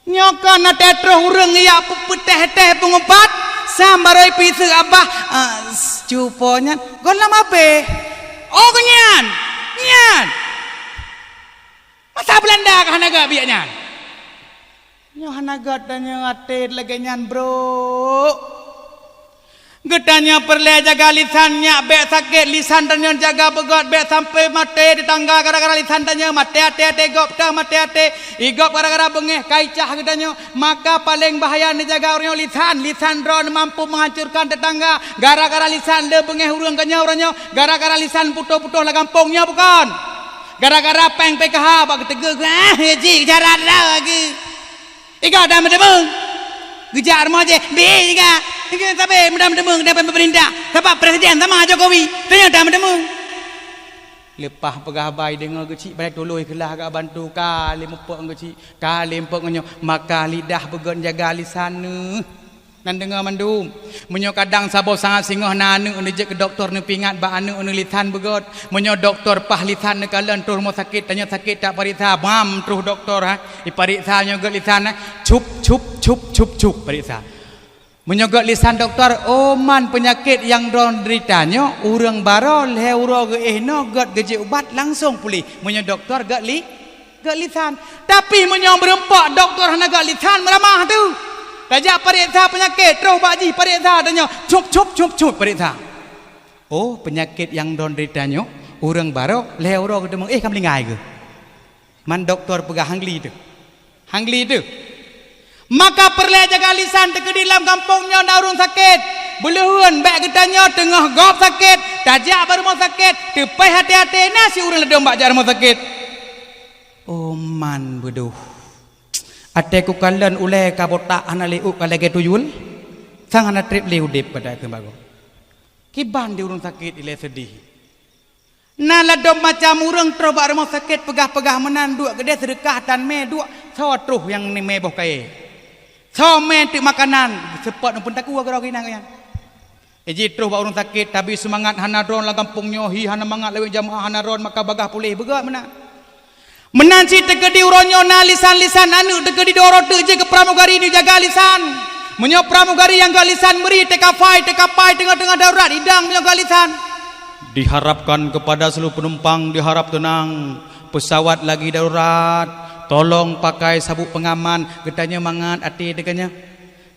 A: nyokan na tetro urang ya peteh-teh pengupat sambaroi pisu abah cuponya golam ape oh kenyan masa Belanda kah naga biaknya nyo hanagat danyo ate laganyan bro gedanya perle jaga lisannya bek sakit lisan danyo jaga begot bek sampai mate di tangga gara-gara lisan danyo mate ate gop dah mate ate igop gara-gara bengeh kaicah gedanyo maka paling bahaya ni jaga orang lisan ron mampu menghancurkan tetangga gara-gara lisan le bengeh urang kanya orangnya gara-gara lisan putuh-putuh la kampungnya bukan gara-gara peng PKH bak tegeg ji jaran lagi Ika dah mendemung. Gejar moje be ika. Ika sampai mendemung dapat pemerintah. Dapat presiden sama Jokowi. Ternyata mendemung. Lepas pegah bai dengar kecik balik toloi kelah agak bantu kali mepok kecik. Kali mepok nyo maka lidah begon jaga lisan nan dengar mandum. Menyo kadang sabo sangat singoh nanu anu je ke doktor nu pingat ba anu lisan begot. Menyo doktor pah lisan ne kalan tur mo sakit tanya sakit tak pariksa bam terus doktor ipariksa nyo ge lisan cup pariksa. Menyo ge lisan doktor man penyakit yang deritanya urang barol he uro ge no got geje ubat langsung pulih. Menyo doktor ge lisan. Tapi menyo berempak doktor hana ge lisan meramah tu. Tajak periksa penyakit terus bakji periksa tanya cup periksa. Oh penyakit yang deritanya urang barok le uro ge demang kam lingai ke. Man doktor pegah hangli tu. Maka perle jaga lisan teke di dalam kampungnya na urang sakit. Beleun bek getanya tengah gop sakit, tajak baru mau sakit, tepai hati-hati nasi urang ledom bak jar mau sakit. Oh man beduh. Ate ku kalan ule ka botak ana leu ka lege tuyul. Sang ana trip leu dip pada ke bago. Kiban di urang sakit ile sedih. Na ledom macam urang tro bak mau sakit pegah-pegah menan duk gede sedekah tan me duk so truh yang ni me boh kae. So me tik makanan sepot pun tak kuah gerau kinang yan. Eji terus bak urang sakit tapi semangat hana ron la kampung nyohi hana mangat lewat jamaah hana ron maka bagah pulih begat menang. Menanci teke di uronyo na lisan-lisan anu teke di doro teje ke pramugari ni jaga lisan. Menyo pramugari yang galisan meri teka pai tengah-tengah darurat hidang menyo galisan. Diharapkan kepada seluruh penumpang diharap tenang. Pesawat lagi darurat. Tolong pakai sabuk pengaman. Getanya mangat hati dekanya.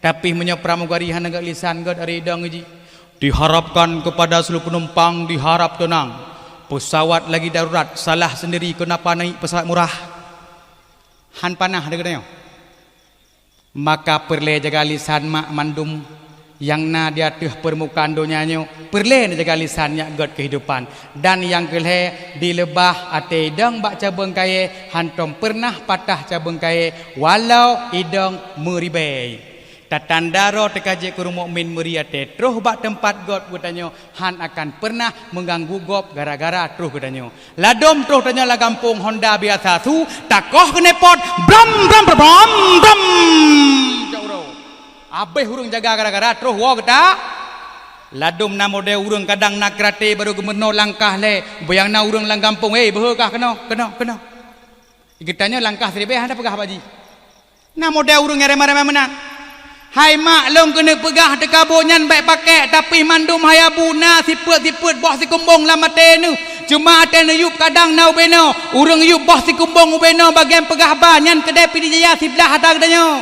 A: Tapi menyo pramugari hana galisan god ari hidang uji. Diharapkan kepada seluruh penumpang diharap tenang. Pesawat lagi darurat salah sendiri kenapa naik pesawat murah han panah dengannya maka perle jaga lisan mak mandum yang na di atas permukaan dunianya perle jaga lisannya god kehidupan dan yang kelhe di lebah ate idang bak cabang kaye hantom pernah patah cabang kaye walau idang meribai tatandaro tekaje kurung mukmin meriate terus bak tempat god gudanyo han akan pernah mengganggu gop gara-gara terus gudanyo ladom terus tanya la kampung Honda biasa tu takoh kenepot bram jauh abe hurung jaga gara-gara terus wa geda ladom na model urang kadang nak krate baru gubernur langkah le bayang na urang lang kampung behekah kena getanya langkah seribe handa pegah baji na model urang remeh-remeh menang Hai maklum kena pegah tekabonyan baik pakai tapi mandum hai abuna siput boh si kumbung lama tenu cuma tenu yup kadang nau beno urang yup boh si kumbung beno bagian pegah banyan kedai pidi jaya sebelah ada kedanyo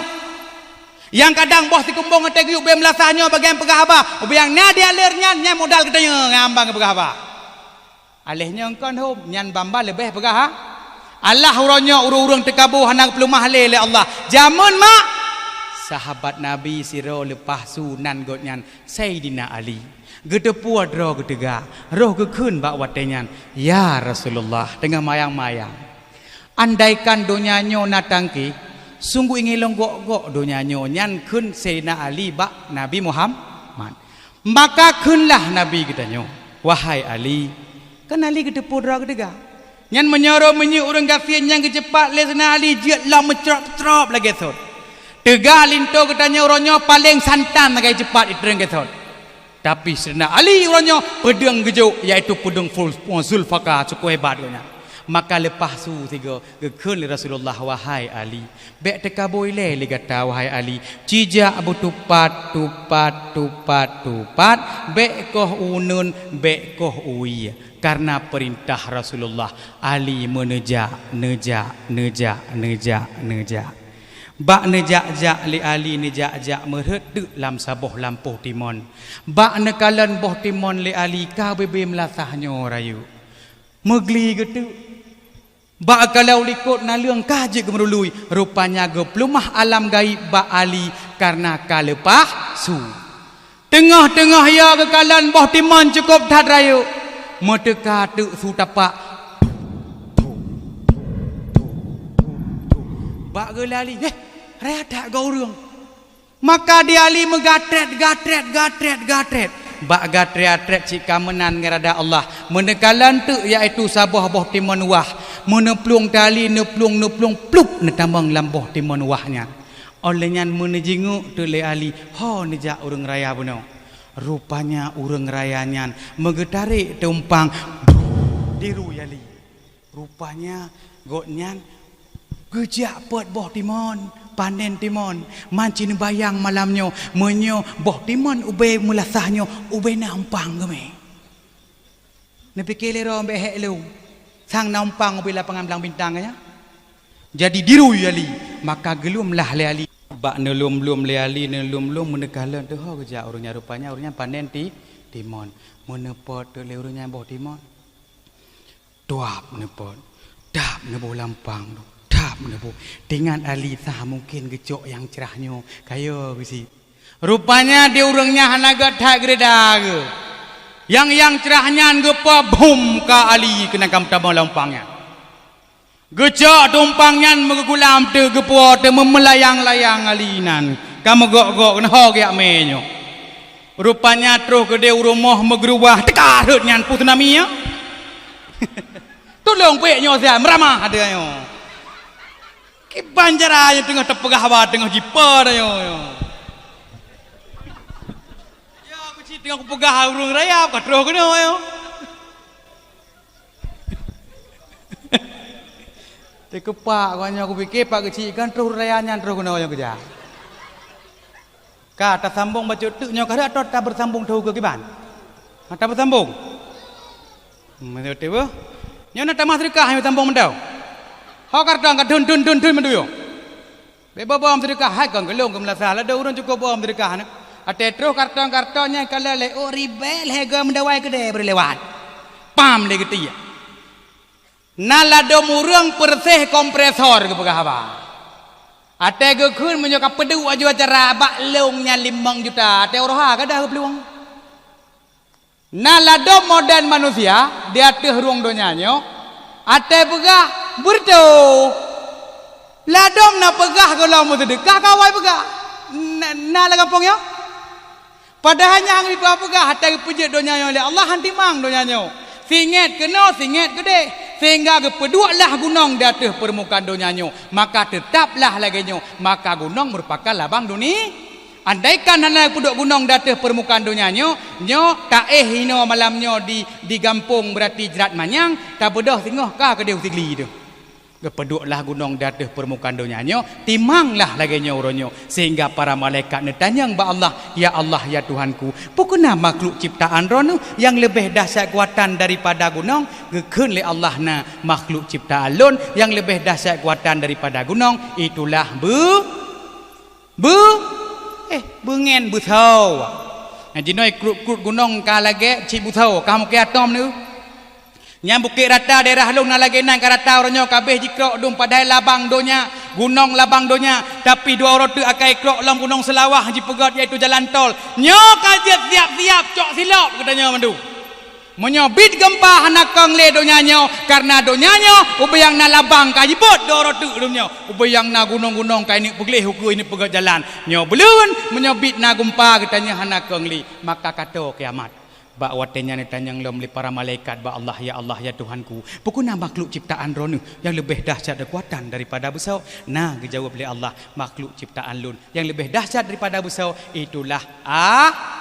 A: yang kadang boh si kumbung ate yup be melasanyo bagian pegah ba ubiang na dia lernya nya modal kedanyo ngambang ke pegah ba alehnya engkon hom nyan bamba lebih pegah ha Allah uronyo urang tekabu hanang pelumah le Allah jamun mak sahabat Nabi siro lepas sunan gotnyan Sayyidina Ali gede puat roh gedega roh gekun bak watenyan ya Rasulullah dengan mayang-mayang andaikan donyanyo natangki sungguh ingin longgok-gok donyanyo nyan kun Sayyidina Ali bak Nabi Muhammad maka kunlah Nabi getanyo wahai Ali kan Ali gede puat roh gedega nyan menyoro menyu urang gasian yang kecepat le Sayyidina Ali jiat lam mecerop lagi sot Tega linto katanya orangnya paling santan lagi cepat itu yang kata. Tapi Sayyidina Ali orangnya pedang gejuk iaitu pedang Zulfaqar cukup hebat katanya. Maka lepas tu tiga gekun Rasulullah wahai Ali. Bek teka boile li kata wahai Ali. Cija abu tupat bek koh unun bek koh ui. Karena perintah Rasulullah Ali meneja. Bak nejak-jak li Ali nejak-jak merheduk lam saboh lampuh timon. Bak nekalan boh timon li Ali ka bebe melasahnya rayu. Megli gitu. Bak kalau likut na leung kaje gemerului rupanya ge plumah alam gaib bak Ali karena kalepah su. Tengah-tengah ya kekalan boh timon cukup tat rayu. Meteka tu su tapak bak ge Ali raya tak gaurung maka dia Ali megatret bak gatret cik kamenan ngerada Allah menekalan tu iaitu sabuh boh timon wah meneplung tali neplung plup netambang lamboh timon wahnya olehnya menejinguk tu le Ali ho nejak urang raya beno rupanya urang rayanya megetarik tumpang diru Ali rupanya gotnyan gejak pet boh timon panen timon mancin bayang malamnya menyo boh timon ube mulasahnya ube nampang game ne pikir lero ambe hek lu sang nampang ube lapangan belang bintang ya jadi diru Ali maka gelumlah le Ali bak nelum le Ali nelum menekalan tu ho gejak urangnya rupanya panen timon menepot tu le urangnya boh timon tuap menepot dap nebo lampang tu dengan Ali sah mungkin gecok yang cerahnya kayo bisi rupanya dia urangnya hanaga tak gereda ke yang cerahnya gepa bum ka Ali kena kam tabang lampangnya gecok tumpangnya megulam te gepo te memelayang-layang alinan kamu gok-gok nah ge menyo rupanya terus ke dia rumah megerubah tekarut nyan putunami ya tolong peknya saya meramah ada yo ke banjaranya tengah terpegah ba tengah jipa dah yo. Ya aku cik tengah pegah urang raya ka terus kena yo. Tekepak kanya aku fikir pak kecil kan terus rayanya terus kena yo kerja. Ka tak sambung baca tuknya kada atau tak bersambung tahu ke kiban? Tak bersambung. Mana tu bo? Nyo nak tamah sedekah yo sambung mendau. Hak kadang kadun mendu yo. Beba bom sedekah hai kang gelong kem lasah ada urang cukup bom sedekah na. Ate terus karton-kartonnya kala le oh ribel hega mendawai gede berlewat. Pam le geti. Nalado murang persih kompresor ke pegah ba. Ate ge kun menyo ka pedu aju acara bak longnya 5 juta. Ate oroha kada peluang. Nalado modern manusia dia teh ruang donyanyo. Ate pegah burdo ladom na pegah kalau mau sedekah kawai pegah na la kampung yo padahal yang di pegah hatta puji donya yo Allah hanti mang donya yo singet kena singet gede sehingga kedua lah gunung di atas permukaan donya yo maka tetaplah lagi yo maka gunung merupakan labang dunia andaikan hana puduk gunung di atas permukaan donya yo tak hino malamnya di gampung berarti jerat manyang tak bodoh singoh ka ke dia sigli tu Gepeduklah gunung di atas permukaan dunianya, timanglah lagi nyoronyo sehingga para malaikat netanyang ba Allah, ya Allah ya Tuhanku, pokoknya makhluk ciptaan rono yang lebih dahsyat kuatan daripada gunung, gekun le Allah na makhluk ciptaan lon yang lebih dahsyat kuatan daripada gunung, itulah bengen buthau. Nah jinoi krut gunung ka lagi cip buthau, kamu ke atom ni. Yang bukit rata daerah long na lagi nang karata oronyo kabeh jikrok dum padai labang donya gunung labang donya tapi dua orang tu akai krok long gunung Selawah ji pegat iaitu jalan tol nyo kajet siap-siap cok silap katanya mandu menyobit gempa hanakang le donya nyo karena donya nyo ubayang na labang ka jipot dua orang tu dumnyo ubayang na gunung-gunung kai ni pegleh huku ini pegat jalan nyo belun menyobit na gempa katanya hanakang li maka kata kiamat ba watenya ni tanyang lom li para malaikat ba Allah ya Tuhanku pokoknya makhluk ciptaan rono yang lebih dahsyat dan kuatan daripada besau nah dijawab oleh Allah makhluk ciptaan lun yang lebih dahsyat daripada besau itulah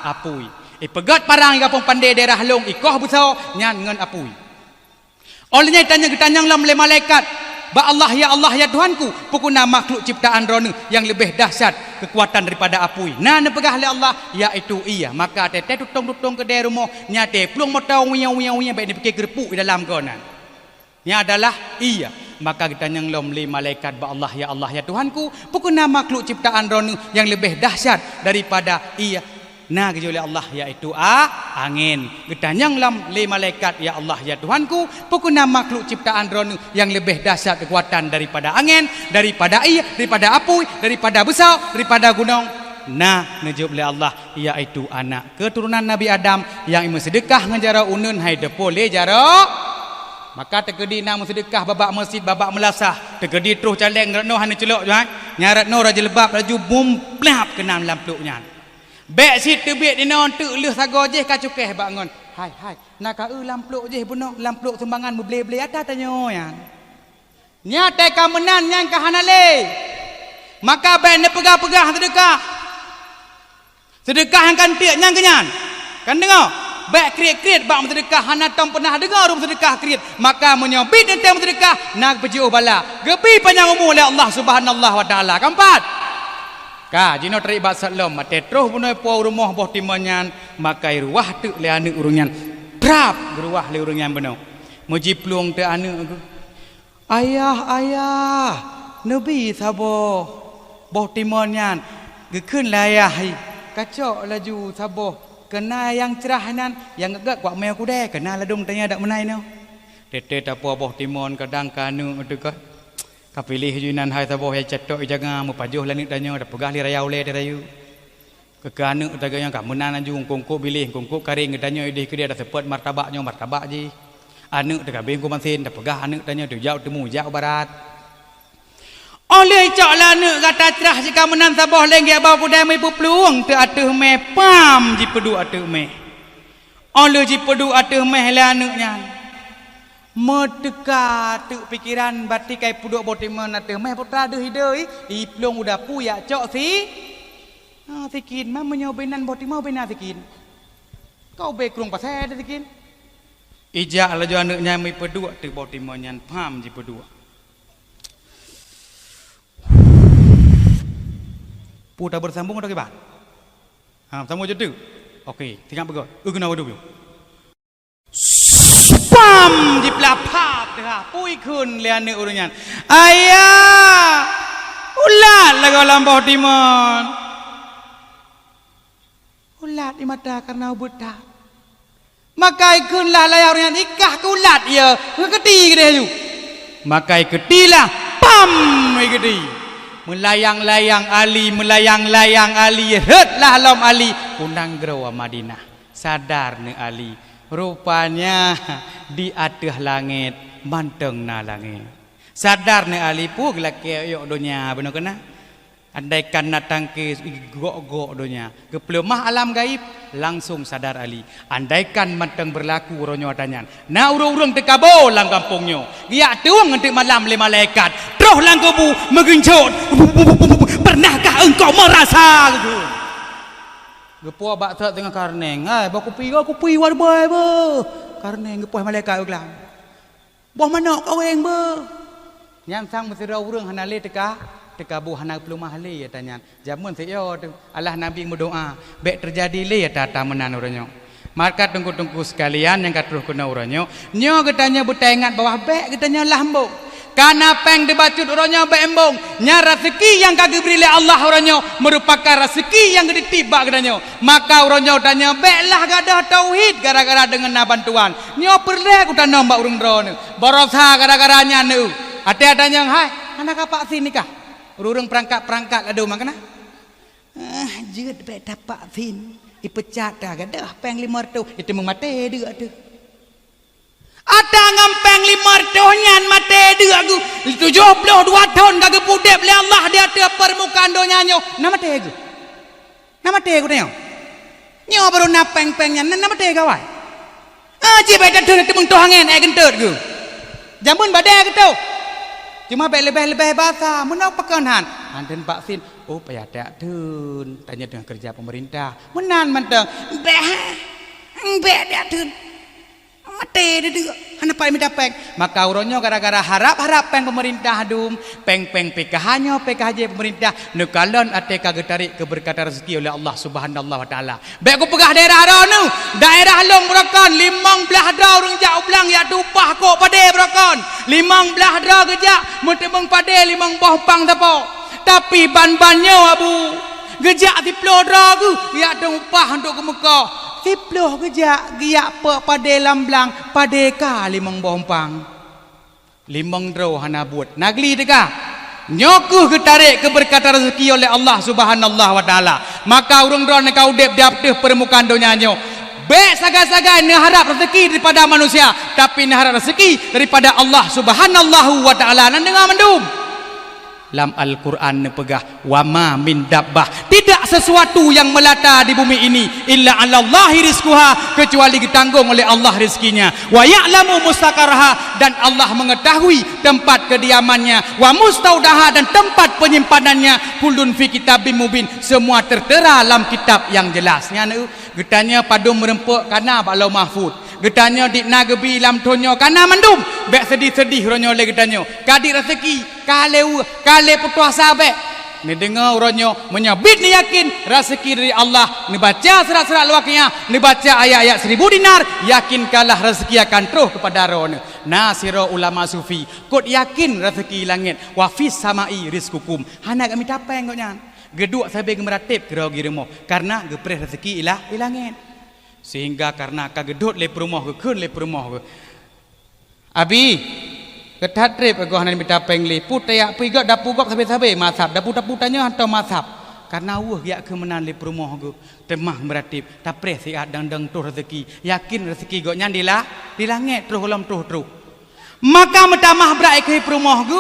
A: apui pegat parang gapong pandai daerah long ikoh besau nyan ngan apui olehnya tanyang lom li malaikat ba Allah ya Tuhanku pokoknya makhluk ciptaan rono yang lebih dahsyat kekuatan daripada apui nah nepegah oleh Allah iaitu ia maka tete tutong ke daerah rumah nyate plung motau wiang baik dipikir gerepuk di dalam konan nya adalah ia maka kita nyanglom li malaikat ba Allah ya Tuhanku pokoknya makhluk ciptaan rono yang lebih dahsyat daripada ia nah kecuali Allah iaitu angin kita nyanglam li malaikat ya Allah ya Tuhanku pokoknya makhluk ciptaan rono yang lebih dahsyat kekuatan daripada angin daripada ia daripada api daripada besar daripada gunung nah najub li Allah iaitu anak keturunan Nabi Adam yang imu sedekah ngajara unun hai depole jara maka tegedi na sedekah babak masjid babak melasah tegedi terus caleng ratno hana celok juan nyarat no raja lebab laju bum plap kenam lampluknya bek sit tebik di naon tu leuh sago je ka cukeh bangun hai nak ka lampluk je buno lampluk sumbangan beble-ble ada tanyo yang nyata ka menan yang ka hanale maka bek ne pegah-pegah sedekah yang kan tiak nyang kenyan kan dengar bek kriet bak sedekah hana tom pernah dengar rum sedekah kriet maka menyobit ente sedekah nak bejuh bala gepi panjang umur oleh Allah Subhanahu wa taala keempat ka jino teri bat salom mate terus punoi po rumah boh timanyan makai ruah tu le anu urungan prap geruah le urungan beno muji pluang te anu ayah nabi sabo boh timanyan gekeun layah kacok laju sabo kena yang cerah nan yang gegak kuak meo kude kena ladum tanya dak menai no tete tapo boh timon kadang kanu dekat kapilih junan hai taboh ya cetok jaga mu pajuh lanik tanya dak pegah li rayau le dirayu kekanu taganya kamunan anjung kongko bilih kongko karing tanya idih ke dia dak sepet martabak ji anu dak kabeh ku mansin dak pegah anu tanya tu jau temu jau barat oleh cok lanu kata cerah jika menan taboh lengge bau kudai mai pupluang te atuh me pam ji pedu atuh me oleh ji pedu atuh me lanuknya medeka tu pikiran batik kai puduk botiman ate meh putra deuh deui iplong udah puya cok si sikin mah menyobinan botimau bena sikin kau be krung pasai sikin ija la jo anaknya mi pedua tu botimanyan pam ji pedua putar bersambung atau kebat sambung je tu okey tinggal pegot kena wadu pam di pelapap dah pui kun liane urunyan ayah ulat lagu lambau timon ulat di mata karena buta maka ikunlah layar urunyan ikah ke ulat ya ngeketi gede ju maka iketilah pam iketi melayang-layang Ali retlah lam Ali undang gerawa Madinah sadar ne Ali rupanya di atas langit manteng na langit sadar ne Ali pu gelake yok donya benar kena andaikan natang ke gok donya keplemah alam gaib langsung sadar Ali andaikan manteng berlaku ronyo tanyan na urung-urung tekabo lang kampungnya dia tuang nganti malam le malaikat terus lang kubu megencut pernahkah engkau merasa gitu gepo bak tak tengah karneng baku pi war boy bo karneng gepo malaikat uklang boh manok kaweng bo Nyam sang mesti urang hana le teka bu hana pelumah le tanya. Jamun seyo Allah Nabi berdoa, baik terjadi le tata menan uranyo. Maka tunggu-tunggu sekalian yang katruh kena uranyo. Nyo katanya buta ingat bawah baik katanya lambung. Karena peng debacut uranyo baik embong. Nya rezeki yang kagak beri oleh Allah uranyo merupakan rezeki yang ditibak katanya. Maka uranyo tanya baiklah gadah tauhid gara-gara dengan bantuan. Nyo perle kutana mbak urung drone. Borosa gara-garanya nu. Ada yang hai, anak apa sini kah? Urung perangkat ada mana? Jut baik dapat sin, dipecat dah gadah peng 500 itu mengmate dia tu. Ada ngampeng 500 nyan mate dia aku 72 tahun kagak pudek oleh Allah dia ada permukaan donya nyo. Nama te aku. Nama te aku nyo. Nyo baru napeng pengnya nama te kawai. Aji baik dah tu mung tohangen gentot aku. Jamun badai gitu. Cuma lebih bahasa menang pekanan. Anten Pak Sin, oh payah tak tun. Tanya dengan kerja pemerintah. Menan mentang. Beh tak tun. Mati dia. Hana pai minta peng. Maka uronyo gara-gara harap peng pemerintah dum. Peng PKH-nya PKJ pemerintah. Nukalon ate kagak tarik keberkatan rezeki oleh Allah Subhanahu wa taala. Baik aku pegah daerah anu. Daerah long Brokan 15 dah urang jak ulang ya tupah kok pade Brokan. 15 dah gejak mentebeng pade 5 boh pang tapo. Tapi ban-bannya abu. Gejak di plodra ku ya dong upah untuk ke Mekah. Tiploh gejak giak pe pada lamblang pada ka 5 bompang 5 dro hana buat nagli deka nyokuh ketarik keberkatan rezeki oleh Allah Subhanahu wa taala maka urang dron kau dep dapteh permukaan dunia nyo be sagai-sagai ne harap rezeki daripada manusia tapi ne harap rezeki daripada Allah Subhanahu wa taala nan dengar mendum dalam Al-Quran nepegah wama min dabbah tidak sesuatu yang melata di bumi ini illa 'alallahi rizquha kecuali ditanggung oleh Allah rezekinya wa ya'lamu mustaqarraha dan Allah mengetahui tempat kediamannya wa mustaudaha dan tempat penyimpanannya kullun fi kitabim mubin semua tertera dalam kitab yang jelasnya getanya padum merempuk kana balau mahfud getanya di nagebi lam tonyo kana mandum bek sedih-sedih ronyo le getanya kadi rezeki kale putuasa bek ni dengar ronyo menyabit ni yakin rezeki dari Allah ni baca surat-surat al-waqiah ni baca ayat-ayat 1000 dinar yakinkanlah rezeki akan terus kepada ron nasira ulama sufi kod yakin rezeki langit wa fis samai rizqukum hana kami tapeng koknya geduk sampai gemeratip kira giremo karena gepreh rezeki ilah langit sehingga karena kagedut le perumah ke kun le perumah ke abi ketat trip aku hanan minta pengli putaya pigak dapu gok sabe-sabe mazhab dapu tanya atau mazhab karena ya ke menan le perumah ke temah meratip tapreh siat dang tu rezeki yakin rezeki gok nyan di langit terus ulam terus maka metamah berai ke perumah ke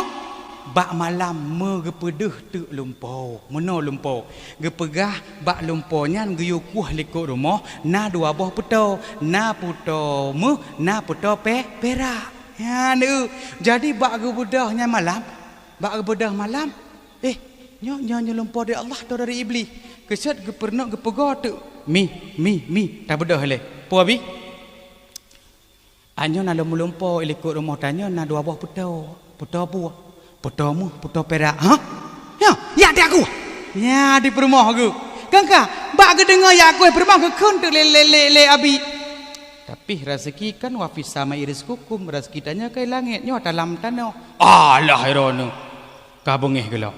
A: bak malam megepedeh tu lumpau meno lumpau gepegah bak lumpau nyan geyukuh lekuk rumah na 2 buah puto na puto mu na puto perak ya nu jadi bak gebedahnya malam bak gebedah malam nyo lumpau dari Allah atau dari iblis keset gepernok gepegah tu mi tak bedah le po abi anyo na lumpau lekuk rumah tanya na 2 buah puto buah putomu puto perak ya di aku ya di perumah aku kangka bak gedengar ya aku perumah ke kun tu le abi tapi rezeki kan wa fis samai rizqukum rezeki tanya ke langit nyo dalam tanah alah irono ka bengeh gelo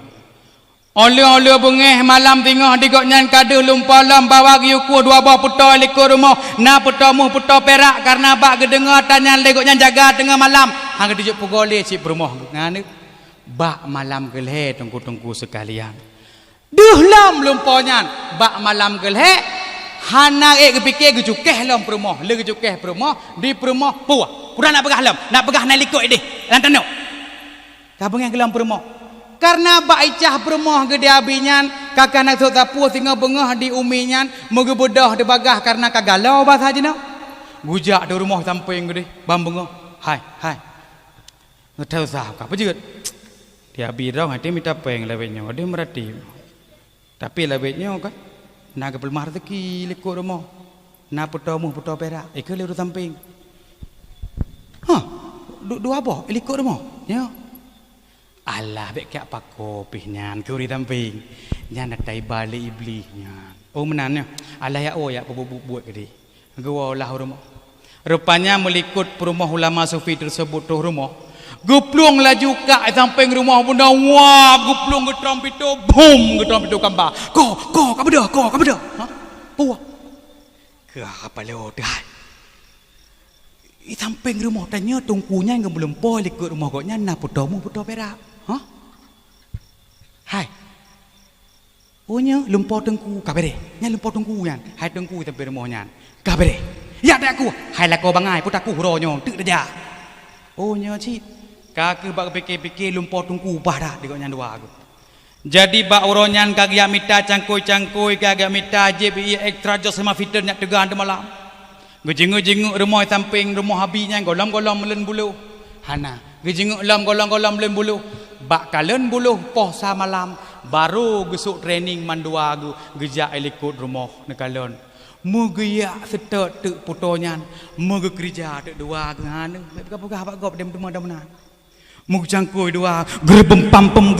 A: oleh bengeh malam tengah digok nyan kade lumpalam bawa giuku 2 buah puto lekor rumah na putomu puto perak karena bak gedengar tanya legok nyan jaga tengah malam hang dijuk pugole cik perumah ngane bak malam gelhe tunggu sekalian duhlam lumponyan bak malam gelhe hana kepikir gejukeh lam perumah le gejukeh perumah di perumah puah kurang nak pegah lam nak pegah nak likut deh lantan no kabung yang gelam perumah karena bak icah perumah gede abinyan kakak nak sok tapu singa bengah di uminyan megebedah di bagah karena kagalau bahasa jena gujak di rumah sampai gede bambengah hai ngetau sah apa juga dia birau hati minta peng lewetnya dia merati tapi lewetnya kan nak pelmah rezeki lekuk rumah nak putomu puto perak ikut lewat samping 2 boh lekuk rumah ya Alah bek kak pako pihnya kuri tamping nyan nak tai balik iblisnya oh menannya alah ya oh ya buat gede gua lah rumah rupanya melikut rumah ulama sufi tersebut tu rumah guplung laju kak samping rumah bunda wah guplung getram itu boom getram itu gambar ko kabedah ha puah ke apa leo dah i samping rumah tanya tungkunya yang belum boleh ikut rumah koknya na putomu puto perak ha? Hai. Punya lumpur tengku kabere. Nya lumpur tengku yan. Hai tengku sampai rumah nyan. Kabere. Ya tak aku. Hai la ko bangai put aku ronyo tek deja. Oh nya cit. Ka ke bak fikir-fikir lumpur tengku bah dah dikok nyan dua aku. Jadi bak uronyan kagak mita cangkoi kagak mita JBI extra jos sama fitur nyak tegan de malam. Gejenguk rumah samping rumah habinya golom-golom melen bulu. Hana. Gejenguk lam golong-golom melen bulu. Bak kalen buluh poh sa malam baru gesuk training mandua gu gejak elikut rumah nekalon mugeyak setek tek putonyan muge kerja tek dua ngan pegah pak gop dem demana mug jangkoi dua grebem pampem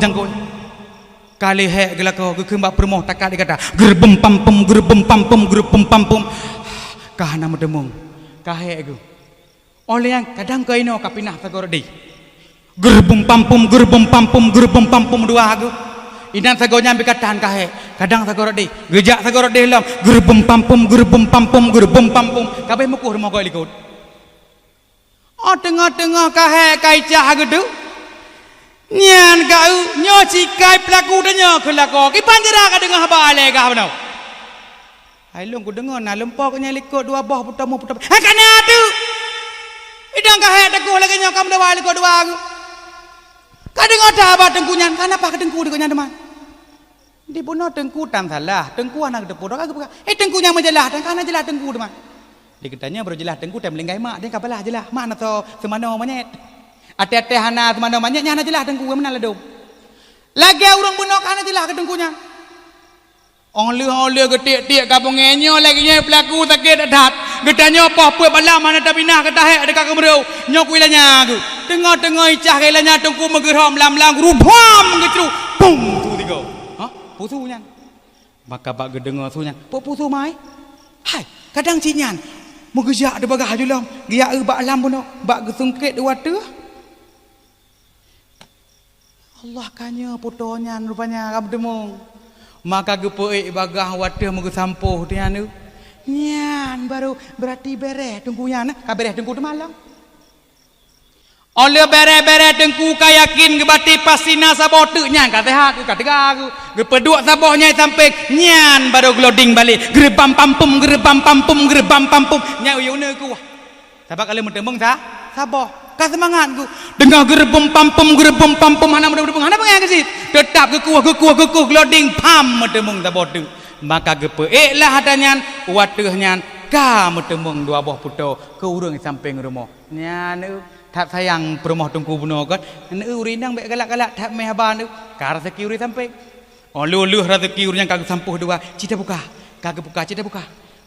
A: jangkoi kali hek gelako ge kembak permoh takak dikata grebem pampem kahana medemung kahek gu oleh yang kadang kaino kapinah tagordi gerbum pampum dua aku inan sagonya ambil katahan kahe kadang sagorok deh gejak sagorok deh lam gerbum pampum kabeh mukuh rumah kau likut oh tengah kahe kai cah gitu nyan kau nyoci kai pelaku danya kelako ki panjera ka dengar bale ka benar hai long ku dengar na lempok nya likut dua boh putamu ha kana tu idang kahe teguh lagi nya kam dua likut dua aku kadang ada apa tengkunyan kenapa kedengku dengan teman dibunuh tengku tam salah tengku anak depu dak aku tengkunya menjelah dan kana jelah tengku teman diketanya baru jelah tengku tem lenggai mak dia kapalah jelah mana to semano manyet ate-ate hana semano manyet nya hana jelah tengku mana ledom lagi urang bunuh kana jelah kedengkunya Only getik-tik kapung ngenyo lagi nya pelaku sakit adat. Getanya apa puat balam mana tabinah ketahek dekat kemerau. Nyok wilanya aku. Tengah-tengah icah kelanya tengku megeram lam-lam rubam gitu. Pum tu tiga. Ha? Pusunya. Maka bak gedengar sunya. Pusu mai. Hai, kadang cinyan. Megejak de bagah julam. Gia bak lam pun bak gesungkit de watu. Allah kanya putonya rupanya kabdemung. Maka gepoek bagah wadah mugu sampuh dia nu nyan baru berarti bereh tengkunya ka bereh tengku de malam oleh bereh tengku ka yakin gebati pasina sabot teu nyan ka sehat ka tega aku gepeduk sabohnya sampai nyan baru gloding balik gerebam pampum nya uyune ku sabak kali mentembeng sa saboh ka semangat ku dengar gerebem pampum hana mudah-mudah hana pengen ke sit tetap gekuah gloding pam metembung sabot tu maka gepeek lah hadanyan wateuhnyan ka metembung dua buah puto ke urang samping rumah nyan tak sayang perumah tungku buno kan urinang bek galak-galak tak meh haban ka rezeki uri sampai luluh rezeki urinya kagak sampuh dua cita buka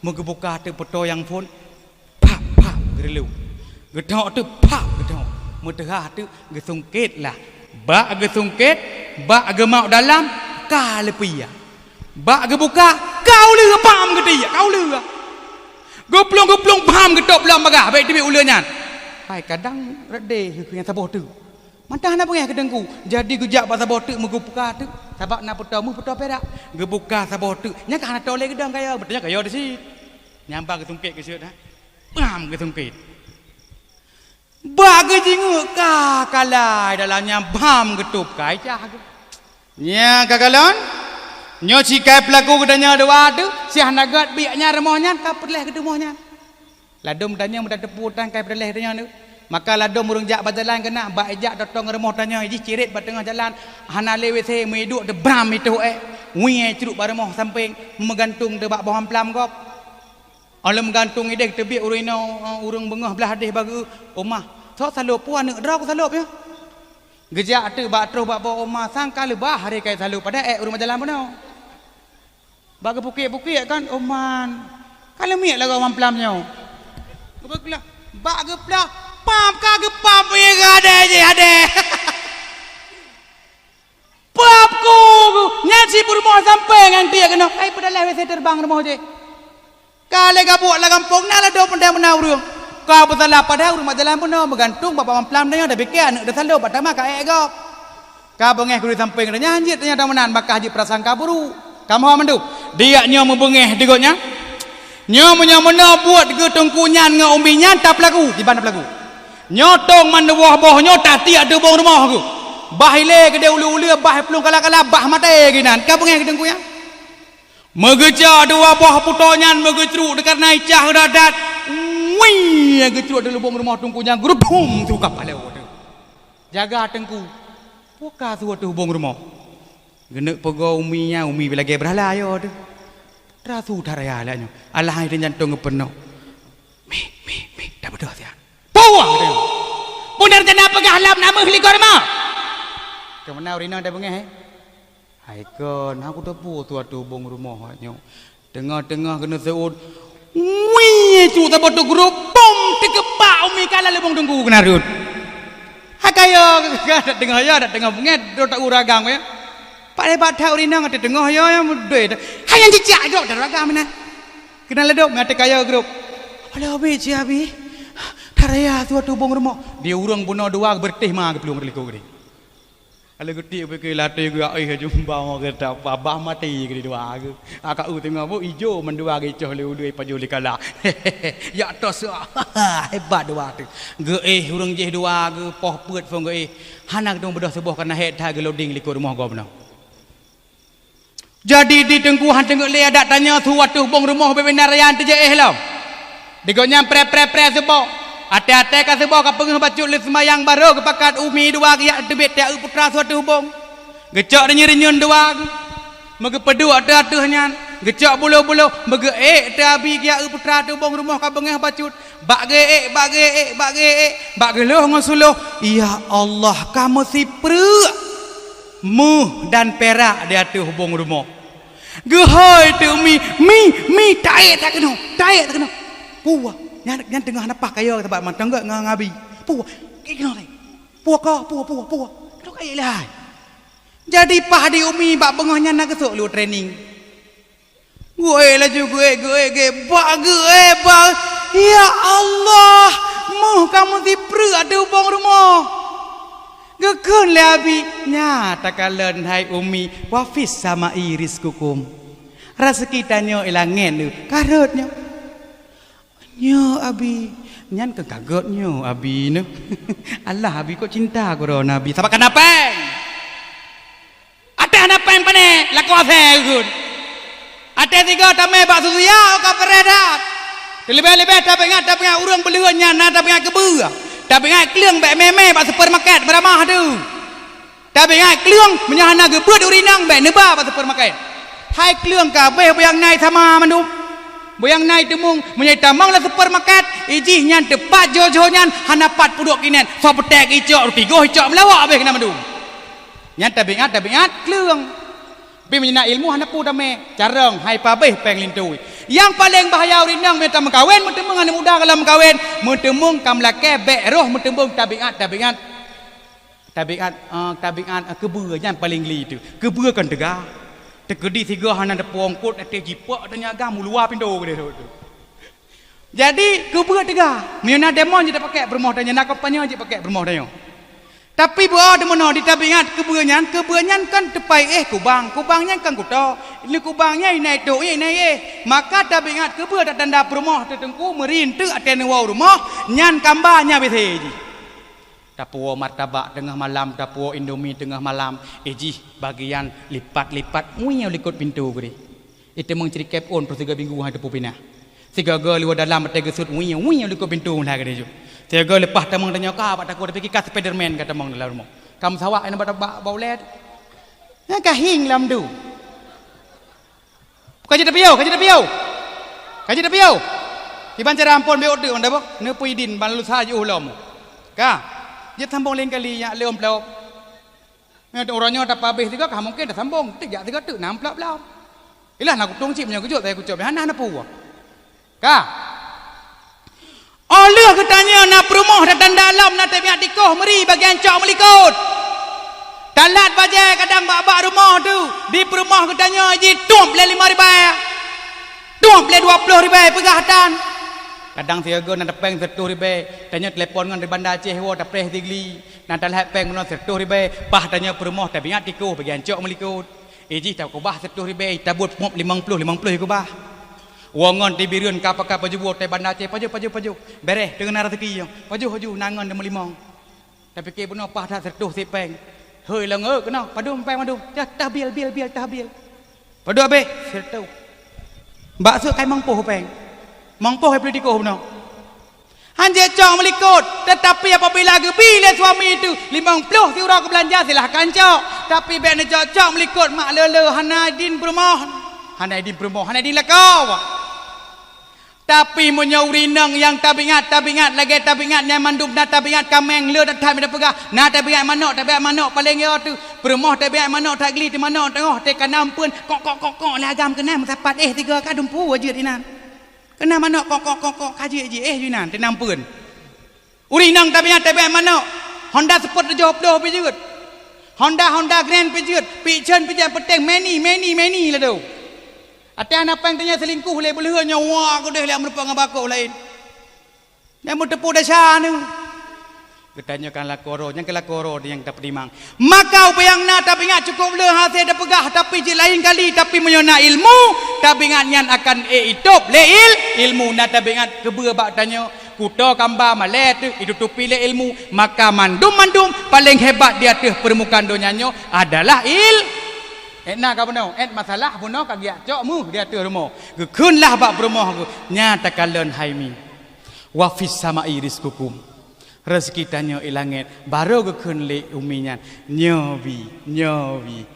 A: moga buka tu puto yang pun pap gerelu gedok tu pap gedok mudahah tu gesungkit lah bak gesungkit bak gemau dalam ka lepia bak gebuka kau leu pam gede kau leu goplong pam gedok belam bagah baik tibi uleunya hai kadang rede yang saboh tu mantah na pengen kedengku jadi gejak ba saboh tu megubuka tu sabab na putomu puto perak gebuka saboh tu nya kana tole gedang kaya betulnya kaya di sit nyampa gesungkit ke siut ha pam gesungkit bagi jinguk ka kalai dalamnya bam getup kai cah nya kagalon nyo cikai pelaku gedanya dua tu si hanagat biaknya remohnya ka perleh gedemohnya ladom tanya muda tepu tang kai perleh tanya tu maka ladom urang jak berjalan kena bak ejak totong remoh tanya ji cirit ba tengah jalan hana lewe se meduk de bram itu wi ceruk ba remoh samping megantung de bak boham plam gop alam gantung idek tebi urino urang bengah belah hadih bagi omah so salup puan nek drok salup ya gejak tu bak terus bak bawa omah sangka lebah hari kai salup pada urang jalan pun bagi bukit-bukit kan oman kalau miak lah orang pelamnya gebeklah bak geplah pam ka papi ada je ada. Papku nyansi rumah sampai ngang dia kena. Ai pedalah wes terbang rumah je. Kale gabuk la kampung na la do pandai menawrung. Kau betul apa dah rumah jalan pun bergantung bapa mamplam dia dah fikir anak dah selalu pertama ka ego. Ka bengeh kudu sampai kena nyanyi ternyata menan bakah haji prasangka buru. Kamu mandu. Dia nyo membengeh digotnya. Nyo menyamena buat ke tungkunyan ngau umbinya tap lagu di bandar lagu. Nyotong man wah boh nyo tati ada bong rumah aku. Bahile ke dia ulu-ulu bah pelung kala-kala bah mate ginan. Ka bengeh ke tungkunya. Megeja dua buah putonyan megecruk dekat naik cah dadat. Wih, gecruk di lubang rumah tungkunya gerupum tu kapal lewat. Jaga tengku. Poka tu tu lubang rumah. Genek pegau uminya umi bila ge berhala ayo tu. Rasu daraya lahnya. Allah hai jantung penuh. Mi dah bedah dia. Puang dia. Benar jana pegah halam nama helikor mah. Kemana urina dah bengeh? Hai kon, aku dah pu tu bong rumah nyo. Tengah-tengah kena seud. Wih, tu tak betul grup bom terkepak umi kala lebong tunggu kena rut. Hakayo dak tengah ya dak tengah bunget do tak uragang ya. Pak lebat tau rina ngate tengah ya mudoi. Hayan cicak dok dak ragam mana. Kena ledok ngate kaya grup. Ala abi ci abi. Taraya tu bong rumah. Dia urang buno dua berteh mah ke pelung liko gede. Kalau gede pergi latih gua jumpa orang kata babah mati ke dua ke. Akak tengok bu hijau mendua ke coh leu dua paju likala. Ya tos hebat dua tu. Ge urang je dua ke poh peut fong ge hanak dong bedah sebuah kana het ha ge loading liko rumah gua benar. Jadi di tengkuhan tengok le ada tanya tu watu bong rumah bebenar yang tu je lam. Digonya pre sebuah. Ate-ate ka sebab ka pengeh bacuk le sembayang baru ke pakat umi dua ke yak debet tia putra suatu hubung. Gecok de nyerinyun dua. Mege pedu ate-ate nyan. Gecok bulu-bulu mege te abi ke yak putra tu hubung rumah ka pengeh bacuk. Bak ge loh ngosuluh. Ya Allah kamu si prek. Muh dan perak dia tu hubung rumah. Gehoi tu mi taik tak kena. Puah. Yang tengah nampak kaya tempat man tengok ngabi. Puah. Kena ni. Puah. Kena kaya lah. Jadi pah di umi bak bengahnya nak kesuk lu training. Gue laju gue. Bak. Ya Allah. Muh kamu si prek ada hubung rumah. Gekun lebi. Nyata kalen hai umi. Wafis sama iris kukum. Rezeki tanyo ilangen tu. Karutnya. Nyo abi nyan ke kagot nyo abi ne. Allah abi kok cinta koro nabi sabak kanapeng. Ada kanapeng pane lako ase good. Ada tiga tame bak susuya ka peredat. Lebih-lebih tapi ingat urang beliau nyan tapi ingat kebua. Tapi ingat kliang bak meme bak supermarket beramah tu. Tapi ingat kliang menyahana gebut urinang bak neba bak supermarket. Hai kliang kabeh yang naik sama mandu. Boyang naik demung menyai tamang lah supermarket ijih nyan tepat jojo nyan hanapat puduk kinen so petek icok tigo icok melawak habis kena madum nyan tapi ingat kelang bi menyina ilmu hanapu dame careng hai pabeh peng lintui yang paling bahaya urinang minta mengkawin mentemung anak muda kalau mengkawin mentemung kam lake bek roh mentemung tapi ingat kebua yang paling li itu kebua kan tegah tegedi tiga hanan depong kot ate jipak tanya agam luar pindo gede tu. Jadi kebua tiga. Miana demon je pakai bermoh tanya nak apanya je pakai bermoh tanya. Tapi buah de mono di tabingat kebuanyan kan tepai kubangnya kan kuto. Ini kubangnya ini do ini maka tabingat kebua dak tanda bermoh tetengku merintu ate wau rumah nyan kambahnya beteji. Tapuo martabak tengah malam, tapuo indomie tengah malam. Bagian lipat-lipat, muinya likut pintu gede. Itu mengcerikap on pertiga minggu ada pupina. Tiga gal luar dalam bertiga sud muinya likut pintu lah gede jo. Tiga gal lepas tamang tanya kau, tak kau dah pergi kat Spiderman kata tamang dalam rumah. Kamu sawak ini batak bau led. Nak kahing lam du. Kaji dah piau. Iban cara ampun beot tu, anda bo. Nepui din balu saja ulam. Kah? Dia sambung lain kali ya leom pelop. Orangnya tak habis tiga kah mungkin dah sambung tiga tu nampak pelop. Ilah nak kutung cip punya kejut saya kucap hana puwa. Kah? Allah katanya nak perumah datang dalam nak tabiat dikoh meri bagian cok melikut. Talat bajet kadang bak rumah tu di perumah katanya ji tuam beli 5 ribu. Tuam beli 20 ribu pegahatan. Kadang siaga nak peng 100 ribu. Tanya telefon dengan di bandar Aceh wo tak preh tigli. Nak talat peng guna 100 ribu. Pah tanya perumah tabiat dikoh bagian cok melikut. Ji tak ko bah 100 ribu tabut pop 50 ko bah. Wangon di biriun kapal pajubo te bandar Aceh paju bereh dengan rezeki yo paju nangon de melimong tapi ke beno pah dah setuh sipeng heuy lang kena padum peng madum tah bil tah bil padu abe setuh bakso kai mangpoh peng mangpoh ai politiko beno hanje cong melikut tetapi apabila gebile suami itu 50 tiura ke belanja silahkan cok tapi be ne cok melikut mak lele hanadin permoh hanadin lakau tapi menyaurinang yang tabingat lagi tabingat yang mandum na tabingat kameng le tak ada pegah na tabingat manok paling yo tu permoh tabingat manok tak geli di manok tengah te kanam pun kok lagam kena sapat tiga kadum pu aje dinan kena manok kok kaji aje dinan te nampun urinang tabingat manok Honda Sport job doh pijut Honda Grand pijut pichen pijat peteng many lah tu. Ada anak pang tanya selingkuh le boleh nyawa aku dah lihat merupakan bakau lain. Yang mau tepu dasar ni. Ketanyakan lakoro, yang kelakoro yang dapat dimang. Maka upayang na tapi ingat cukup le hasil dah pegah tapi je lain kali tapi menyona ilmu tapi ingat akan hidup le ilmu na tapi ingat kebua bak tanya kuto kamba malet itu tupi le ilmu maka mandum paling hebat di atas permukaan dunianya adalah Etna ka benar, masalah benar kagiak cok mu dia tu rumah. Gekunlah bak rumah aku. Nyata kalian haimi. Wa fis sama'i rizqukum. Rezeki tanya ilangit baru gekun le uminya. Nyobi.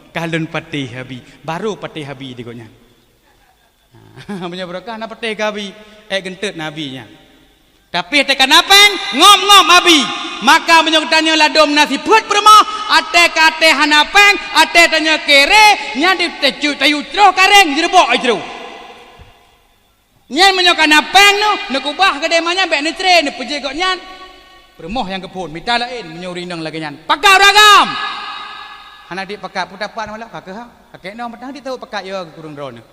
A: Kalian patih habi. Baru patih habi dikotnya. Punya berkah nak patih habi. Gentut nabinya. Tapi tekan apeng ngom abi. Maka menyokutanya ladom nasi put permah ate kate hanapeng ate tanya kere nyadi tecu tayu troh kareng jerbok ajro nyan menyokan apeng no kubah kedemanya bek netre ne puje kok nyan permah yang kepun mita lain menyurinang lagi nyan pakak ragam hana dik pakak putapan wala kakek no matang dik tahu pakak yo kurung drone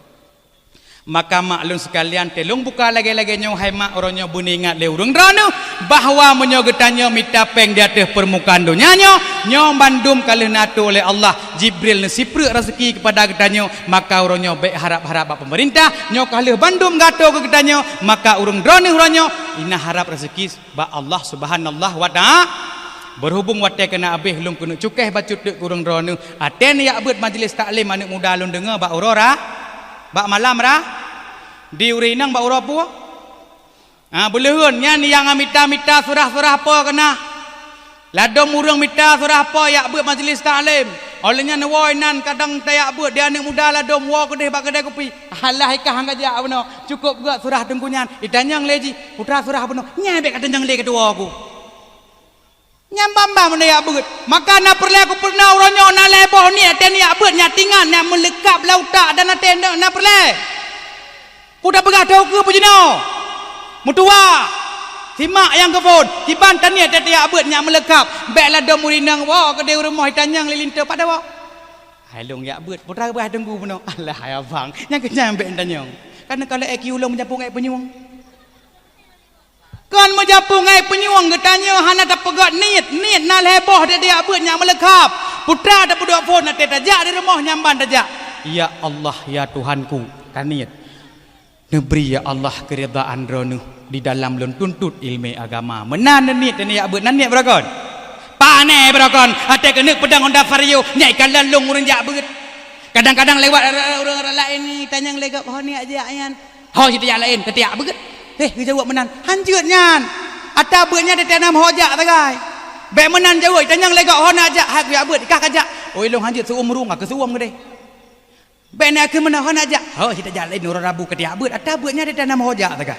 A: maka maklum sekalian telung buka lagi-lagi nyong hai mak orangnya bunyi ingat le urung drone bahawa menyogetannya mita peng di atas permukaan dunia nyong bandum kali natu oleh Allah Jibril nesipre rezeki kepada getanyo maka orangnya baik harap pemerintah nyong kali bandum gato ke getanyo maka urung drone orangnya ina harap rezeki ba Allah subhanallah wa ta'ala berhubung wate kena abih lum kena cukeh bacut dek urung drone aten ya abut majlis taklim anak muda lun dengar ba aurora bak malam ra di urinang bak urapu boleh hun nya ni yang mita surah apa kena ladom urang mita surah apa yak buat majlis taklim olehnya nawoi nan kadang tayak buat dia anak muda ladom wa kedai bak kedai kopi halah ikah hang gajak beno cukup gak surah dengkunyan ditanyang leji putra surah beno nya bek kadang le kedua aku nyambamba mana yak buat maka na perle aku pernah orangnya na leboh ni aten yak buat nya tingan nya melekap lautak dan aten na perle udah begah tahu ke pujino mutua simak yang kepun tiban tania yak buat nya melekap bek ladom murinang wa kedai rumah tanyang lilinta pada wa halung yak buat putra bah tunggu beno alah abang yang kenyang bek tanyang karena kalau IQ ulung menjapung ai penyuang kan menjapung ai penyuang getanya hana tak pegat niat na leboh dia buat nya melekap putra ada budak pun nak tajak di rumah nyamban tajak ya Allah ya Tuhanku kan niat nebri ya Allah keridaan rono di dalam lun tuntut ilmu agama menan niat ni ya buat niat berakon pane berakon ate kenek pedang Honda Vario nyai kalan long urang jak beut kadang-kadang lewat orang lain ni tanyang legap ho ni aja ayan ho kita lain ketiak beut jawab menan hanjut nyan ata beutnya di tanam hojak tagai be menan jawab tanyang legak hona ajak hak ya beut kah kajak oi long hanjut seumrung ke suam gede be nak ke menan hona ajak kita jalan urang rabu ketiak beut ata beutnya di tanam hojak tagai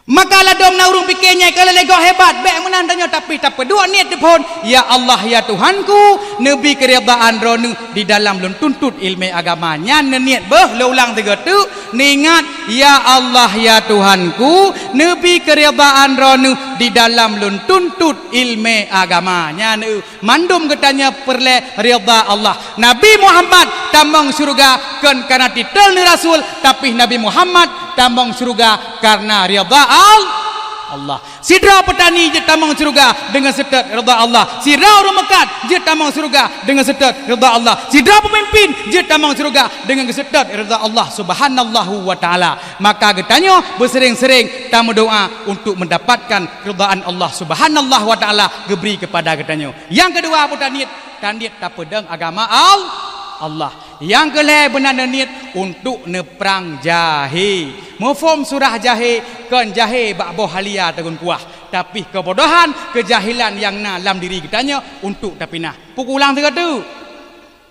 A: Maka lah dong na urung pikirnya kalau lego hebat baik menandanya tapi tak pedua niat pun ya Allah ya Tuhanku nabi keridaan ronu di dalam lun tuntut ilmu agamanya niat beh lo ulang tiga tu ningat ya Allah ya Tuhanku nabi keridaan ronu di dalam lun tuntut ilmu agamanya mandum katanya perle ridha Allah Nabi Muhammad tambang surga kan karena titel ni rasul tapi Nabi Muhammad tambang surga karena ridha Allah. Sidra petani je tambang surga dengan setat ridha Allah. Sidra orang Mekah je tambang surga dengan setat ridha Allah. Sidra pemimpin je tambang surga dengan setat ridha Allah Subhanahu wa taala. Maka katanya bersering-sering tamu doa untuk mendapatkan ridhaan Allah Subhanahu wa taala geberi kepada katanya. Yang kedua petani tandiat tak pedang agama Allah. Yang kelih benar niat untuk neprang jahe. Mufhum surah jahe kan jahe bak boh halia tegun kuah. Tapi kebodohan, kejahilan yang dalam diri kitanya untuk tapi nah. Pukulang tiga tu.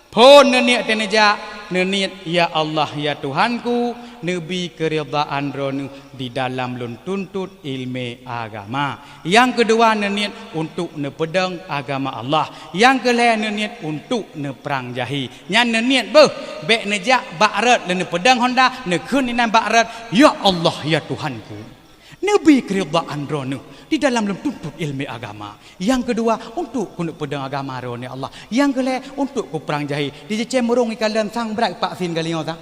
A: Pun niat teneja niat ya Allah ya Tuhanku nabi keridhaan ronu di dalam lun tuntut ilmu agama. Yang kedua niat untuk nepedang agama Allah. Yang kelih niat untuk neprang jahi. Nyan niat beh bek nejak bakrat le nepedang honda nekun inan bakrat ya Allah ya Tuhanku nabi keridhaan ronu di dalam lun tuntut ilmu agama. Yang kedua untuk ku nepedang agama ronu ya Allah. Yang kelih untuk ku perang jahi. Di cemurung ikalan sang berat pak fin kali ngota.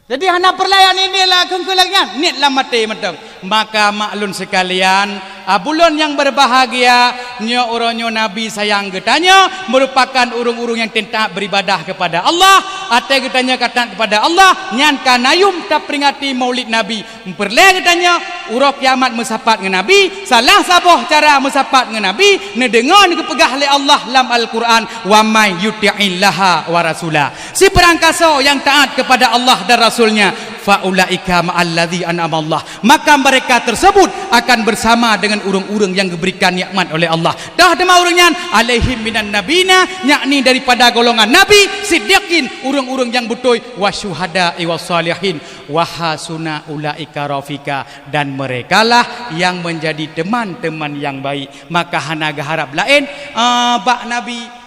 A: Jadi hana perlayan inilah kengkelangnya niatlah mati meteng. Maka maklun sekalian abulun yang berbahagia nyo uronyo Nabi sayang getanya merupakan urung-urung yang tentang beribadah kepada Allah ate getanya kata kepada Allah nyan kanayum tak peringati maulid Nabi memperleh getanya urok kiamat mesapat dengan Nabi salah saboh cara mesapat dengan Nabi nedengon kepegah oleh Allah dalam Al-Quran wa may yuti'illaha wa rasulah si perangkaso yang taat kepada Allah dan Rasulnya faulaika ma'alladzi an'ama Allah maka mereka tersebut akan bersama dengan urang-urang yang diberikan nikmat oleh Allah dah dema urangnya alaihim minan nabina yakni daripada golongan nabi siddiqin urang-urang yang betul wasyuhada wasalihin wahasuna ulaika rafika dan merekalah yang menjadi teman-teman yang baik maka hanaga harap lain bak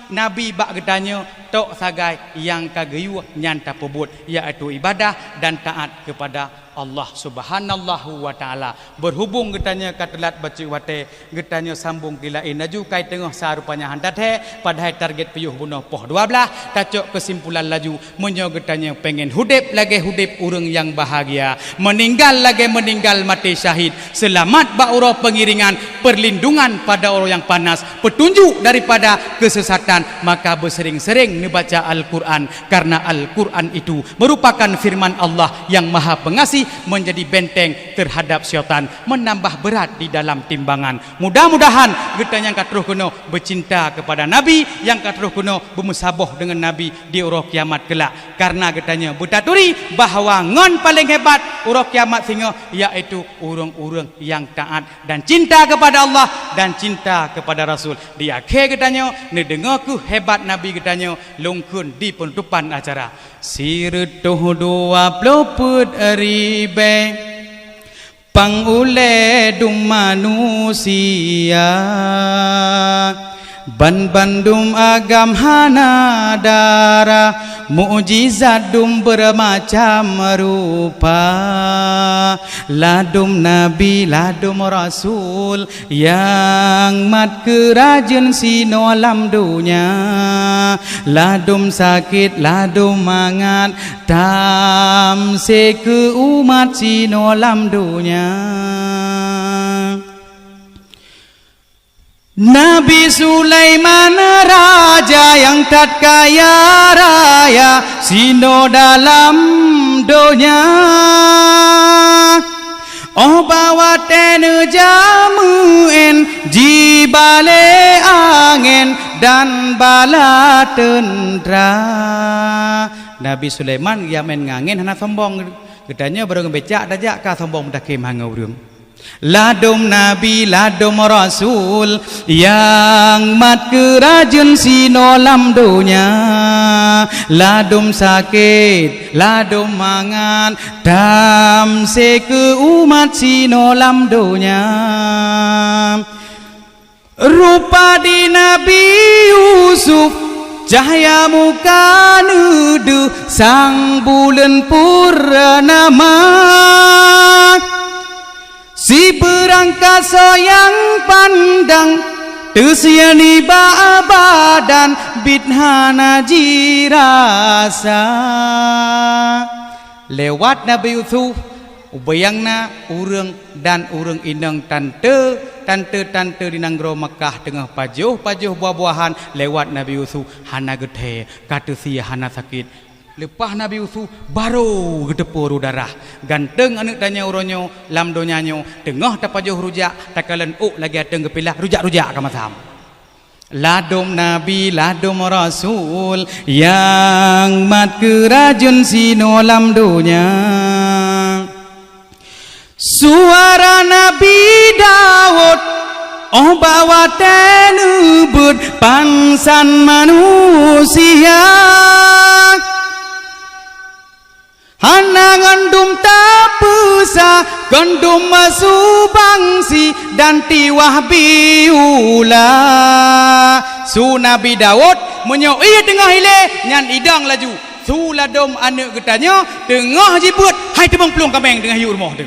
A: Nabi bak getanya tok sagai yang kagayu nyanta pebut iaitu ibadah dan taat kepada Allah Subhanahu wa taala berhubung getanya katelat baca wate getanya sambung kilain laju kai tengah sarupanya handat he padahal target piyuh bunuh poh 12 tacok kesimpulan laju menyo getanya pengen hudip lagi hudip urang yang bahagia meninggal lagi meninggal mati syahid selamat ba urang pengiringan perlindungan pada orang yang panas petunjuk daripada kesesatan maka bersering-sering membaca Al-Quran karena Al-Quran itu merupakan firman Allah yang maha pengasih menjadi benteng terhadap syaitan menambah berat di dalam timbangan mudah-mudahan kita yang katruh kuno bercinta kepada Nabi yang katruh kuno bermusaboh dengan Nabi di urang kiamat kelak karena katanya butaturi bahawa ngon paling hebat urang kiamat singa iaitu urang-urang yang taat dan cinta kepada Allah dan cinta kepada Rasul di akhir katanya ni dengar ku hebat Nabi katanya lungkun di penutupan acara sirutuh 20 ribe pangule dum manusia ban bandum agam hana darah mukjizat dum bermacam rupa ladum nabi ladum rasul yang mat kerajaan sino alam dunia ladum sakit ladum mangat tam se ke umat sino alam dunia Nabi Sulaiman raja yang tak kaya raya sino dalam dunia oh bawa tene jamuen jibale angin dan bala tentera Nabi Sulaiman yang main ngangin hana sombong gedanya bareng becak dajak ka sombong dakim hangau urang Ladum Nabi, ladum Rasul yang mat kerajun sinolam dunia. Ladum sakit, ladum mangan, dam se ke umat sinolam dunia. Rupa di Nabi Yusuf, cahaya muka nuduh sang bulan purnama. Si perangkasa yang pandang tersiani badan bidhana jirasa. Lewat Nabi Yusuf ubayangna urang dan urang inang tante di nanggro Mekah tengah pajuh buah-buahan lewat Nabi Yusuf hana gethe kata sia hana sakit. Lepas Nabi Yusuf baru gedepur darah ganteng anak tanya uronyo lam donyanyo tengah tapajuh rujak takalan lagi ateng gepilah rujak kamasam. Ladum Nabi, ladum Rasul yang mat kerajun sinolam dunia. Suara Nabi Daud bawa tenubut pangsan manusia. Hana ngandum tapusa gandum masubangsi dan tiwah biula. Su Nabi Daud menyoi tengah ile nyan idang laju. Su ladom anak getanya tengah jibut hai tebang pelung kameng tengah hiu rumah tu.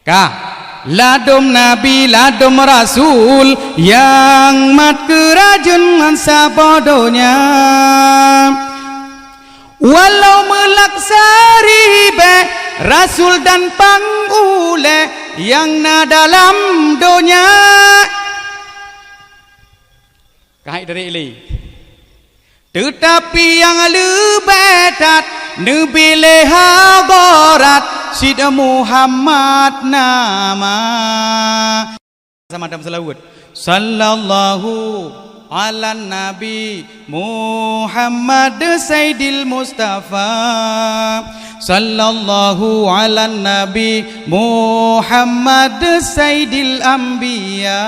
A: Kah ladom Nabi, ladom Rasul yang mat kerajun mansa bodohnya. Walau melaksari be Rasul dan pangule yang na dalam dunia. Kahit dari ini. Tetapi yang lebetat nebile habarat Sida Muhammad nama. Sama dalam selawat. Sallallahu ala Nabi Muhammad Sayyidil Mustafa. Sallallahu ala Nabi Muhammad Sayyidil Anbiya.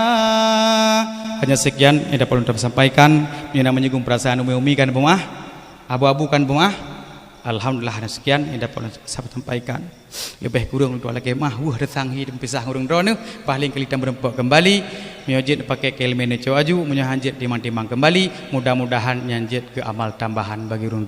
A: Hanya sekian yang dapat untuk sampaikan. Ini namanya perasaan umi-umi kan bumah, abu-abu kan bumah. Alhamdulillah hanya sekian yang dapat saya sampaikan. Lebih kurang untuk lagi mah datanghi pisah urang drone paling kali tambah kembali nyojit pakai kelmene coaju munyahanjit timang-timang kembali mudah-mudahan nyanjit ke amal tambahan bagi urang